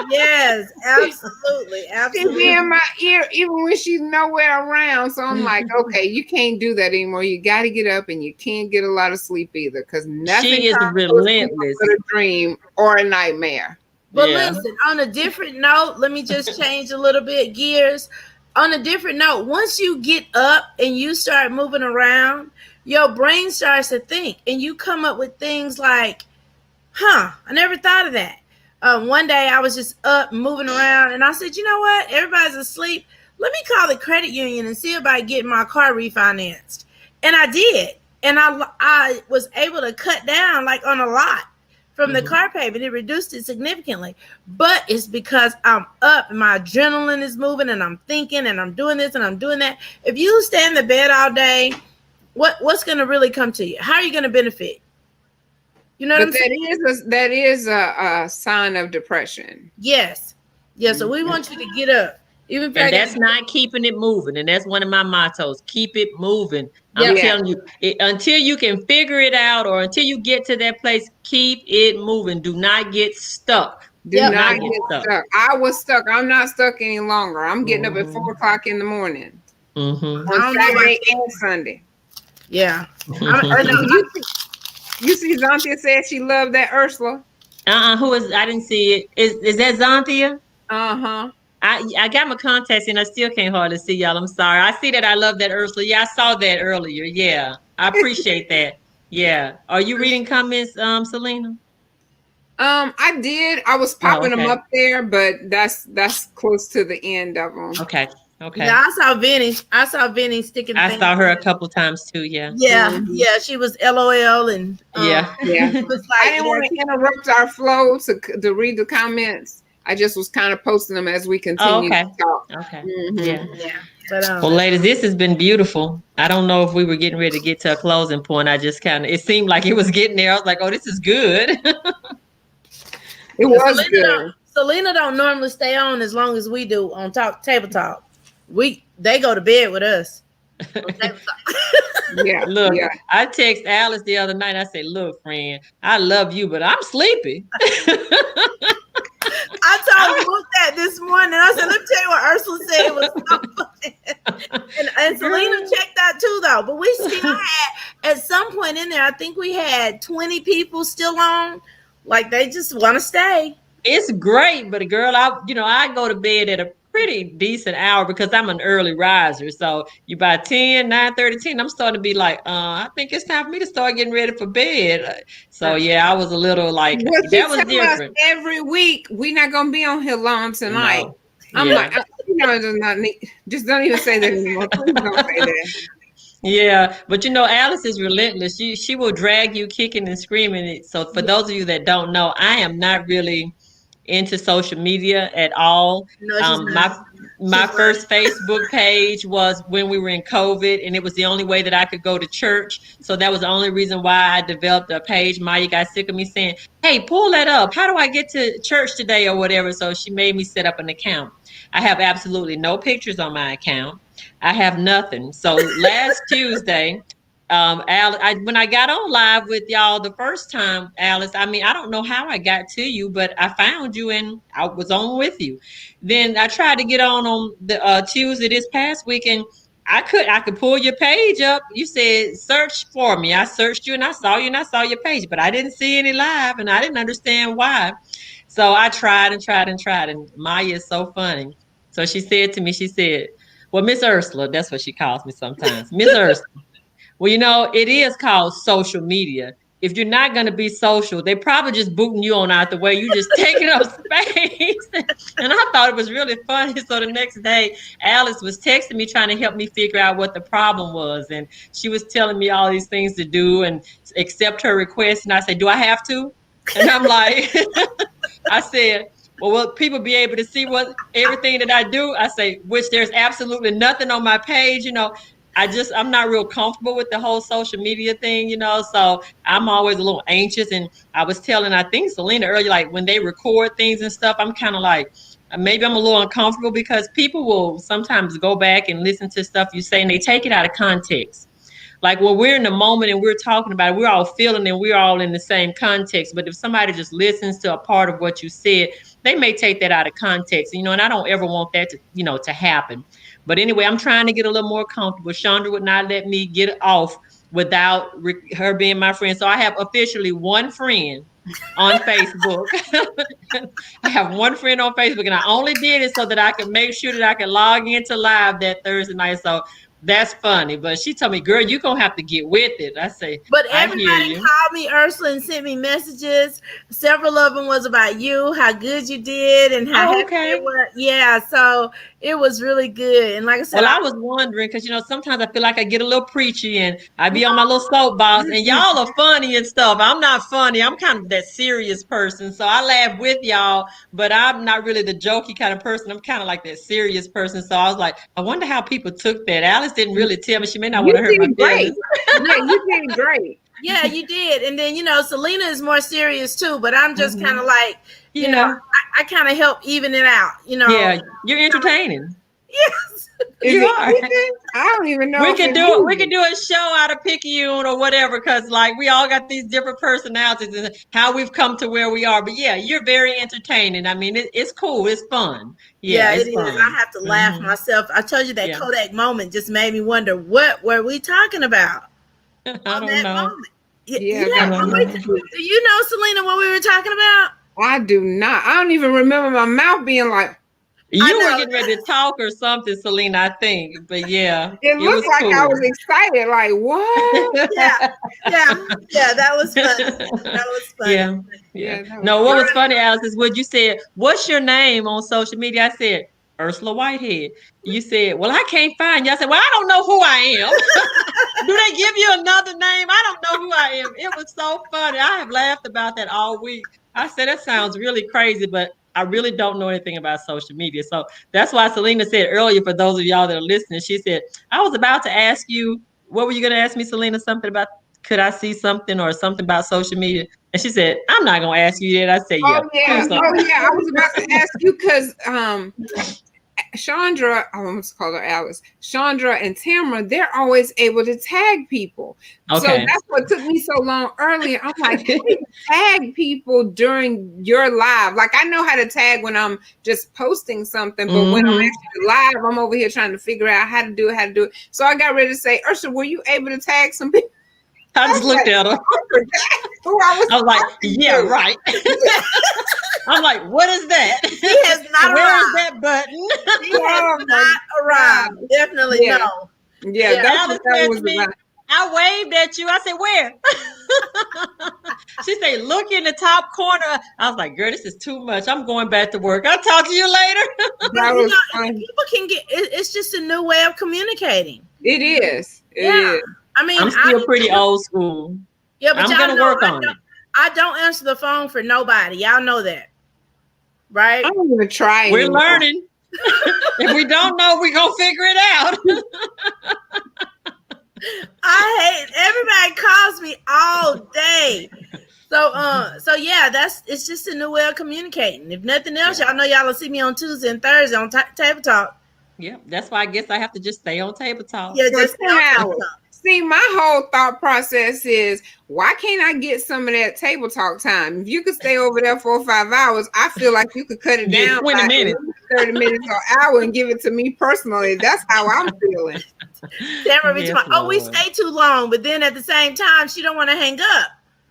Yes, absolutely. She'd be in my ear even when she's nowhere around. So I'm like, okay, you can't do that anymore. You got to get up, and you can't get a lot of sleep either, because nothing She is comes relentless. but a dream or a nightmare. But listen, on a different note, let me just change a little bit gears. On a different note, once you get up and you start moving around, your brain starts to think, and you come up with things like, I never thought of that. One day I was just up moving around, and I said, you know what? Everybody's asleep. Let me call the credit union and see about getting my car refinanced. And I did. And I was able to cut down like on a lot from the car payment. It reduced it significantly. But it's because I'm up and my adrenaline is moving, and I'm thinking, and I'm doing this and I'm doing that. If you stay in the bed all day, what's going to really come to you? How are you going to benefit? You know what I'm saying? That is a sign of depression. Yes. Yeah, so we want you to get up. And that's not keeping it moving. And that's one of my mottos. Keep it moving. I'm telling you, until you can figure it out, or until you get to that place, keep it moving. Do not get stuck. Do not get stuck. I was stuck. I'm not stuck any longer. I'm getting up at 4 o'clock in the morning on Saturday and Sunday. Yeah. You see, Xanthia said she loved that Ursula. Who is? I didn't see it. Is that Xanthia? I got my contacts and I still can't hardly see y'all. I'm sorry. I see that I love that Ursula. Yeah, I saw that earlier. Yeah, I appreciate that. Yeah. Are you reading comments, Celena? I did. I was popping them up there, but that's close to the end of them. Okay. Yeah, I saw Vinny sticking. I saw her a couple times too. Yeah. Yeah. Yeah. She was LOL and yeah. I didn't want to interrupt our flow to read the comments. I just was kind of posting them as we continue to talk. Okay. Yeah. But, well, ladies, this has been beautiful. I don't know if we were getting ready to get to a closing point. I just it seemed like it was getting there. I was like, oh, this is good. It was good. Celena don't normally stay on as long as we do on Table Talk. They go to bed with us. Look, I text Alice the other night. I said, look, friend, I love you, but I'm sleepy. I told Luke that this morning. I said, let me tell you what Ursula said. It was so funny. And Celena checked that too, though. But we still had, at some point in there, I think we had 20 people still on. Like, they just want to stay. It's great, but girl, I go to bed at a pretty decent hour because I'm an early riser. So you by 10, 9:30, 10, I'm starting to be like, I think it's time for me to start getting ready for bed. So yeah, I was a little like, that was different. Every week, we're not going to be on here long tonight. No. I'm like, just don't even say that anymore. Please don't say that. Yeah, but Alice is relentless. She will drag you kicking and screaming. So for those of you that don't know, I am not really into social media at all. No, my first Facebook page was when we were in COVID, and it was the only way that I could go to church. So that was the only reason why I developed a page. Maya got sick of me saying, hey, pull that up. How do I get to church today or whatever? So she made me set up an account. I have absolutely no pictures on my account. I have nothing. So last Tuesday, when I got on live with y'all the first time, Alice, I don't know how I got to you, but I found you and I was on with you. Then I tried to get on the Tuesday this past week, and I could pull your page up. You said search for me. I searched you and I saw you and I saw your page, but I didn't see any live and I didn't understand why. So I tried and tried and tried, and Maya is so funny. So she said to me, well, Miss Ursula, that's what she calls me sometimes. Miss Ursula. Well, it is called social media. if you're not going to be social, they probably just booting you on out the way. You just taking up space. And I thought it was really funny. So the next day, Alice was texting me trying to help me figure out what the problem was. And she was telling me all these things to do and accept her request. And I said, do I have to? And I'm like, I said, well, will people be able to see what everything that I do? I say, which there's absolutely nothing on my page, I'm not real comfortable with the whole social media thing, so I'm always a little anxious. And I was telling, I think Celena earlier, like when they record things and stuff, I'm kind of like, maybe I'm a little uncomfortable because people will sometimes go back and listen to stuff you say and they take it out of context. Like when we're in the moment and we're talking about it, we're all feeling and we're all in the same context. But if somebody just listens to a part of what you said, they may take that out of context, and I don't ever want that to happen. But anyway, I'm trying to get a little more comfortable. Chandra would not let me get off without her being my friend. So I have officially one friend on Facebook. I have one friend on Facebook, and I only did it so that I could make sure that I could log into live that Thursday night. So that's funny. But she told me, girl, you're going to have to get with it. I say, but everybody called me, Ursula, and sent me messages. Several of them was about you, how good you did, and how happy they were. Yeah, so it was really good. And like I said, well, I was wondering because sometimes I feel like I get a little preachy and I be on my little soapbox, and y'all are funny and stuff. I'm not funny. I'm kind of that serious person, so I laugh with y'all, but I'm not really the jokey kind of person. I'm kind of like that serious person. So I was like, I wonder how people took that. Alice didn't really tell me. She may not want to hurt my feelings. Yeah, you did great. Yeah, you did. And then, Celena is more serious too, but I'm just kind of like, I kind of help even it out, Yeah, you're entertaining. Yes. You are. I don't even know. We can do a show out of Picayune or whatever, because like we all got these different personalities and how we've come to where we are. But yeah, you're very entertaining. I mean, it's cool. It's fun. Yeah, it is. I have to laugh myself. I told you that Kodak moment just made me wonder, what were we talking about? I don't know. Moment. Do you know, Celena, what we were talking about? I do not. I don't even remember my mouth being like. You were getting ready to talk or something, Celena, I think. But yeah. It looked like cool. I was excited. Like, what? Yeah, that was fun. That was fun. Yeah. No, what was funny, Alice, is what you said, what's your name on social media? I said, Ursula Whitehead. You said, well, I can't find you. I said, well, I don't know who I am. Do they give you another name? I don't know who I am. It was so funny. I have laughed about that all week. I said, that sounds really crazy, but I really don't know anything about social media. So that's why Celena said earlier, for those of y'all that are listening, she said, I was about to ask you, what were you going to ask me, Celena? Something about, could I see something or something about social media? And she said, I'm not going to ask you that. I said, yeah. I was about to ask you because Chandra, I almost called her Alice, Chandra and Tamara, they're always able to tag people. Okay. So that's what took me so long earlier. I'm like, how do you tag people during your live? Like, I know how to tag when I'm just posting something, but when I'm actually live, I'm over here trying to figure out how to do it. So I got ready to say, Ursula, were you able to tag some people? I just looked at her. I was like, yeah, right. I'm like, what is that? He has not Where arrived. is that button? He has not arrived. Definitely no. Yeah, that's what that was about. I waved at you. I said, where? She said, look in the top corner. I was like, girl, this is too much. I'm going back to work. I'll talk to you later. That was fun. People can get, it's just a new way of communicating. It is. It is. I mean, I'm still pretty old school. Yeah, but I'm going to work on it. I don't answer the phone for nobody. Y'all know that. Right? I'm going to try. We're learning. If we don't know, we're going to figure it out. I hate, everybody calls me all day. So yeah, it's just a new way of communicating. If nothing else, y'all know y'all will see me on Tuesday and Thursday on Table Talk. Yeah, that's why I guess I have to just stay on Table Talk. Yeah, just 10 hours. See, my whole thought process is, why can't I get some of that Table Talk time? If you could stay over there 4 or 5 hours, I feel like you could cut it down 20 minutes, 30 minutes or an hour and give it to me personally. That's how I'm feeling. Tamara be talking, we stay too long, but then at the same time, she don't want to hang up.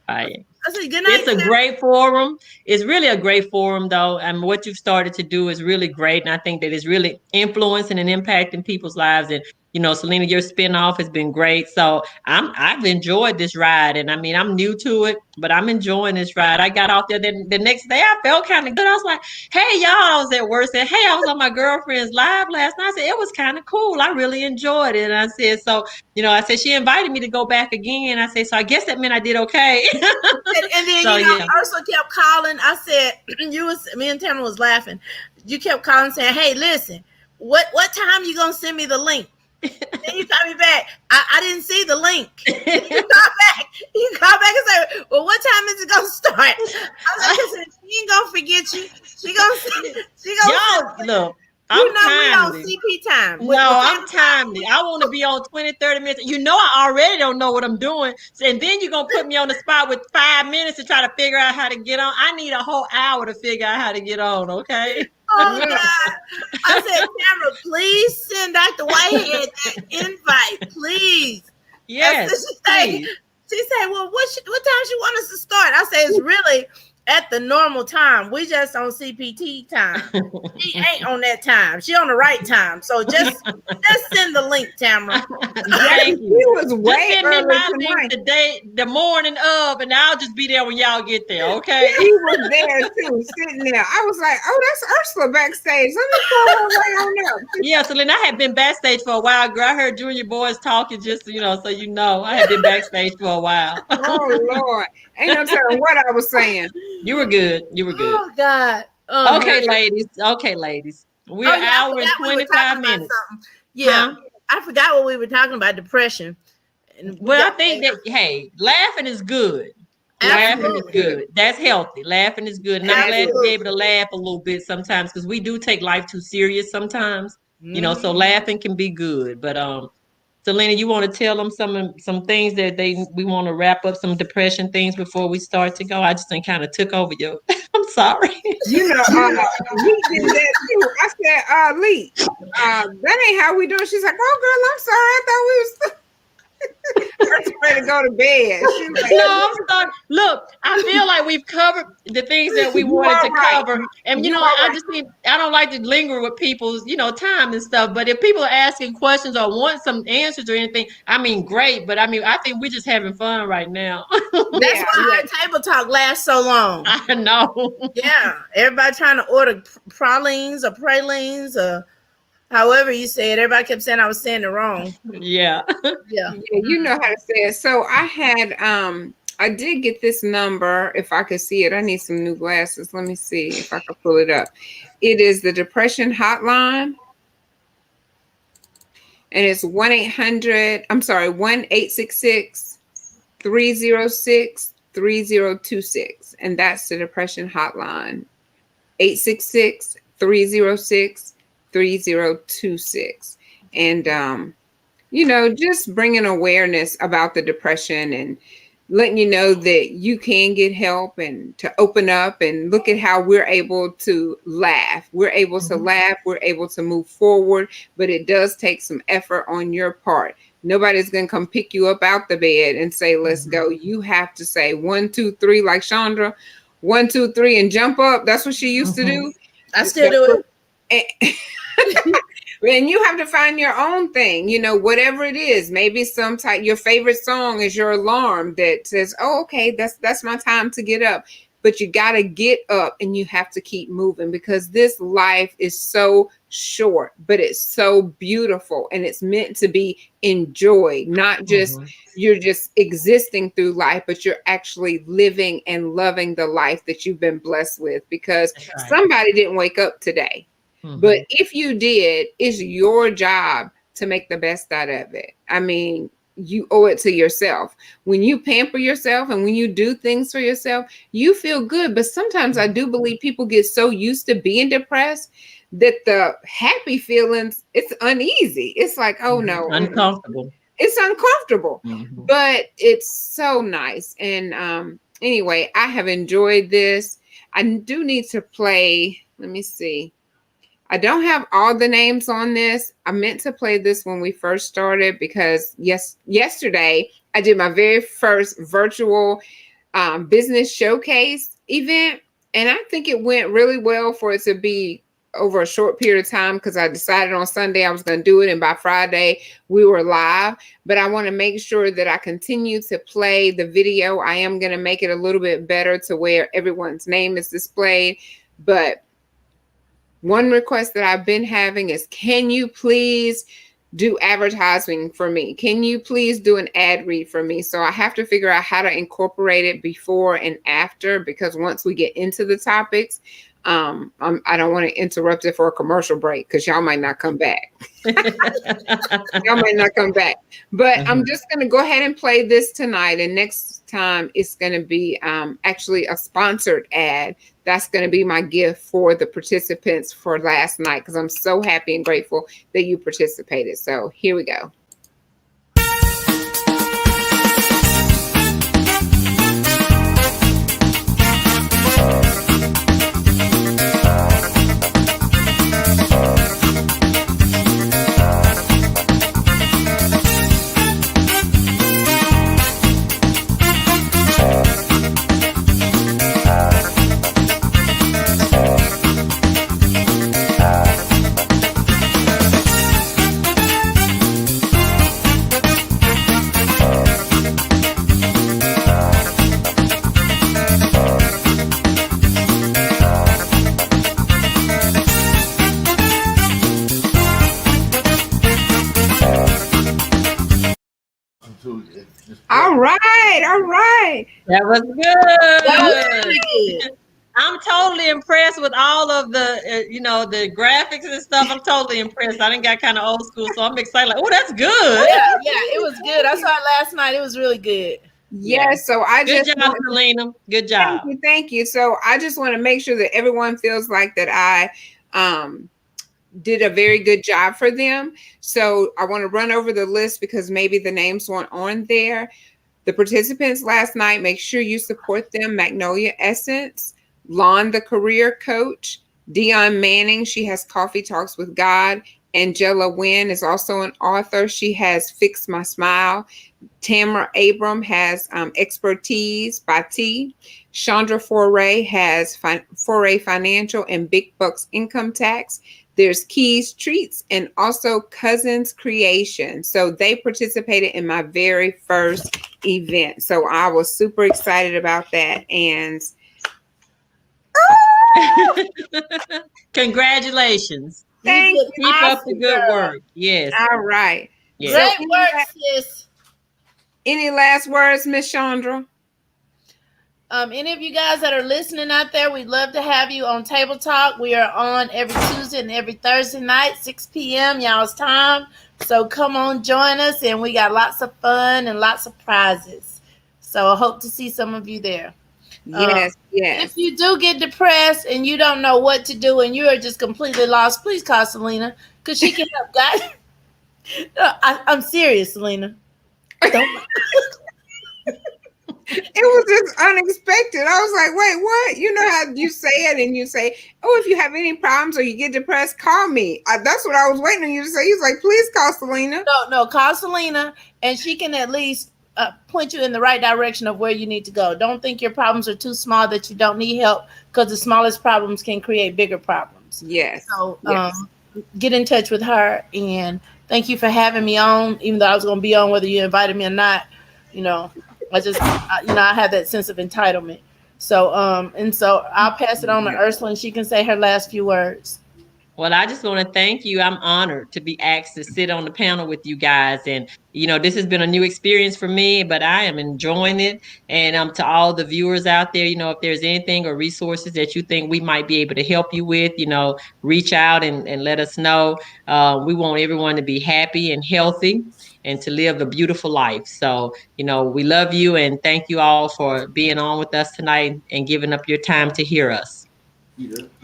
Right. I said, good night. It's a great forum. It's really a great forum, though. And what you've started to do is really great. And I think that it's really influencing and impacting people's lives. And Celena, your spinoff has been great. So I've enjoyed this ride. And I mean, I'm new to it, but I'm enjoying this ride. I got off there the next day. I felt kind of good. I was like, hey, y'all, I was at work. Said, hey, I was on my girlfriend's live last night. I said, it was kind of cool. I really enjoyed it. And I said, so, I said, she invited me to go back again. I said, so I guess that meant I did okay. And then, so, yeah. Ursula kept calling. I said, me and Tamara was laughing. You kept calling saying, hey, listen, what time you going to send me the link? Then you call me back. I didn't see the link. Then you call back. You call back and say, well, what time is it gonna start? I was like, listen, she ain't gonna forget you. She gonna y'all look. I'm timely. We on CP time. I'm timely. I want to be on 20, 30 minutes. I already don't know what I'm doing. And then you're going to put me on the spot with 5 minutes to try to figure out how to get on. I need a whole hour to figure out how to get on, okay? Oh, God. I said, Tamara, please send Dr. Whitehead that invite, please. Yes, she said, well, what time she want us to start? I said, it's really at the normal time. We just on CPT time. She ain't on that time. She on the right time. So just send the link, Tamara. Thank you. He was way early tonight. The morning of, and I'll just be there when y'all get there, okay? He was there too, sitting there. I was like, oh, that's Ursula backstage. Let me call her right on up. Yeah, Celena, I had been backstage for a while, girl. I heard Junior boys talking just, so I had been backstage for a while. Oh, Lord. Ain't no telling what I was saying. You were good. Oh, God. Okay, ladies. We're an hour and 25 minutes. Yeah. Huh? I forgot what we were talking about, depression. I think that, hey, laughing is good. Absolutely. Laughing is good. That's healthy. Laughing is good. And I'm glad to be able to laugh a little bit sometimes because we do take life too serious sometimes. So laughing can be good. But Celena, you want to tell them some things that we want to wrap up some depression things before we start to go? I just kind of took over you. I'm sorry. Lee did that too. I said, Lee, that ain't how we do it. She's like, oh, girl, I'm sorry. I thought we was ready to go to bed. Like, no, I'm sorry. Look, I feel like we've covered the things that we wanted to cover. And, I don't like to linger with people's, time and stuff. But if people are asking questions or want some answers or anything, great. But I think we're just having fun right now. That's why our table talk lasts so long. I know. Yeah. Everybody trying to order pralines or pralines or however you say it. Everybody kept saying I was saying it wrong. Yeah. Yeah. You know how to say it. So I did get this number. If I could see it, I need some new glasses. Let me see if I can pull it up. It is the depression hotline. And it's 1-866-306-3026. And that's the depression hotline. 866-306-3026. And just bringing awareness about the depression and letting you know that you can get help and to open up and look at how we're able to laugh. We're able to laugh. We're able to move forward, but it does take some effort on your part. Nobody's going to come pick you up out the bed and say, let's go. You have to say 1, 2, 3, like Chandra, 1, 2, 3, and jump up. That's what she used to do. I still do it. And you have to find your own thing, whatever it is. Maybe your favorite song is your alarm that says, oh, okay, that's my time to get up. But you got to get up and you have to keep moving because this life is so short, but it's so beautiful and it's meant to be enjoyed. Not just you're just existing through life, but you're actually living and loving the life that you've been blessed with because somebody didn't wake up today. But if you did, it's your job to make the best out of it. You owe it to yourself. When you pamper yourself and when you do things for yourself, you feel good. But sometimes I do believe people get so used to being depressed that the happy feelings, it's uneasy. It's like, oh no. Uncomfortable. It's uncomfortable, but it's so nice. And anyway, I have enjoyed this. I do need to play. Let me see. I don't have all the names on this. I meant to play this when we first started because yesterday I did my very first virtual business showcase event. And I think it went really well for it to be over a short period of time because I decided on Sunday I was going to do it, and by Friday we were live. But I want to make sure that I continue to play the video. I am going to make it a little bit better to where everyone's name is displayed. But one request that I've been having is, can you please do advertising for me? Can you please do an ad read for me? So I have to figure out how to incorporate it before and after, because once we get into the topics, I don't want to interrupt it for a commercial break because y'all might not come back. Y'all might not come back. But I'm just going to go ahead and play this tonight. And next time it's going to be actually a sponsored ad. That's going to be my gift for the participants for last night, because I'm so happy and grateful that you participated. So here we go. All right. That was good. I'm totally impressed with all of the, the graphics and stuff. I'm totally impressed. I didn't got kind of old school, so I'm excited. Like, oh, that's good. Yeah, it was good. I saw it last night. It was really good. Yes, so I good job, Celena. Good job. Thank you. So I just want to make sure that everyone feels like that I did a very good job for them. So I want to run over the list because maybe the names weren't on there. The participants last night, make sure you support them. Magnolia Essence, Lon the Career Coach, Dion Manning, she has Coffee Talks with God. Angela Wynn is also an author. She has Fix My Smile. Tamara Abram has Expertise by T. Chandra Foray has Foray Financial and Big Bucks Income Tax. There's Keys Treats and also Cousins Creation. So they participated in my very first event. So I was super excited about that. And congratulations. Thank you. Keep up the good work. Yes. All right. Yes. Great work, sis. Any last words, Miss Chandra? Any of you guys that are listening out there, we'd love to have you on Table Talk. We are on every Tuesday and every Thursday night, 6 p.m. y'all's time. So come on, join us, and we got lots of fun and lots of prizes. So I hope to see some of you there. Yes. If you do get depressed and you don't know what to do and you are just completely lost, please call Celena because she can help guide. I'm serious, Celena. Don't. It was just unexpected. I was like, wait, what? You know how you say it and you say, oh, if you have any problems or you get depressed, call me. That's what I was waiting on you to say. He was like, please call Celena. No, call Celena and she can at least point you in the right direction of where you need to go. Don't think your problems are too small that you don't need help, because the smallest problems can create bigger problems. Yes. So get in touch with her, and thank you for having me on, even though I was going to be on whether you invited me or not. I have that sense of entitlement. So I'll pass it on to Ursula and she can say her last few words. Well, I just want to thank you. I'm honored to be asked to sit on the panel with you guys. And, this has been a new experience for me, but I am enjoying it. And to all the viewers out there, if there's anything or resources that you think we might be able to help you with, reach out and let us know. We want everyone to be happy and healthy and to live a beautiful life. So, we love you and thank you all for being on with us tonight and giving up your time to hear us.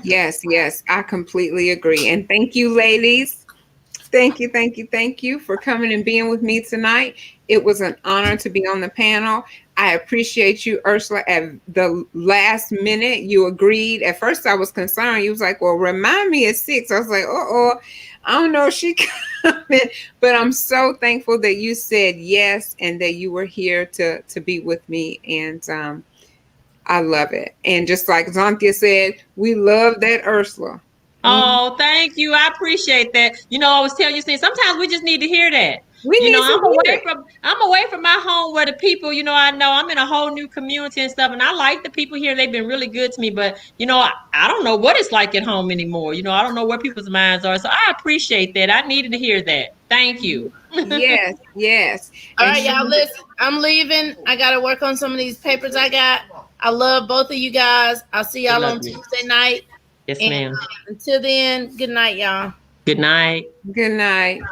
Yes, I completely agree. And thank you, ladies. Thank you for coming and being with me tonight. It was an honor to be on the panel. I appreciate you, Ursula. At the last minute, you agreed. At first, I was concerned. You was like, well, remind me at 6. I was like, I don't know if she coming. But I'm so thankful that you said yes and that you were here to be with me. And I love it. And just like Zonkia said, we love that Ursula. Oh, thank you. I appreciate that. I was telling you, sometimes we just need to hear that. We need I'm to hear away it. from my home where the people, I know I'm in a whole new community and stuff, and I like the people here. They've been really good to me, but I don't know what it's like at home anymore. I don't know where people's minds are. So I appreciate that. I needed to hear that. Thank you. Yes, yes. All right, y'all, listen. I'm leaving. I got to work on some of these papers I got. I love both of you guys. I'll see y'all on Tuesday night. Yes, and ma'am. Until then, good night, y'all. Good night. Good night.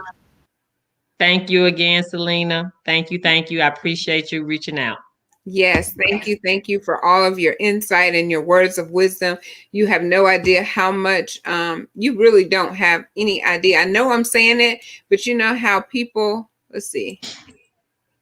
Thank you again, Celena. Thank you. Thank you. I appreciate you reaching out. Yes, thank you. Thank you for all of your insight and your words of wisdom. You have no idea how much, you really don't have any idea. I know I'm saying it, but you know how people, let's see.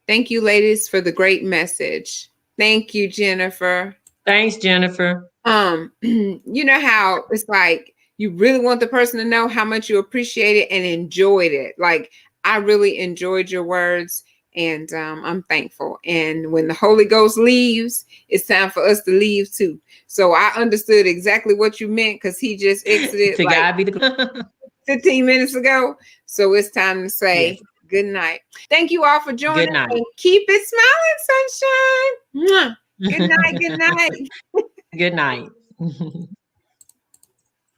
Thank you, ladies, for the great message. Thank you, Jennifer. Thanks, Jennifer. You know how it's like you really want the person to know how much you appreciate it and enjoyed it. Like, I really enjoyed your words, and I'm thankful. And when the Holy Ghost leaves, it's time for us to leave too. So I understood exactly what you meant, because he just exited To like God be the 15 minutes ago. So it's time to say good night. Thank you all for joining. Good night. And keep it smiling, sunshine. Mwah. Good night. Good night. Good night.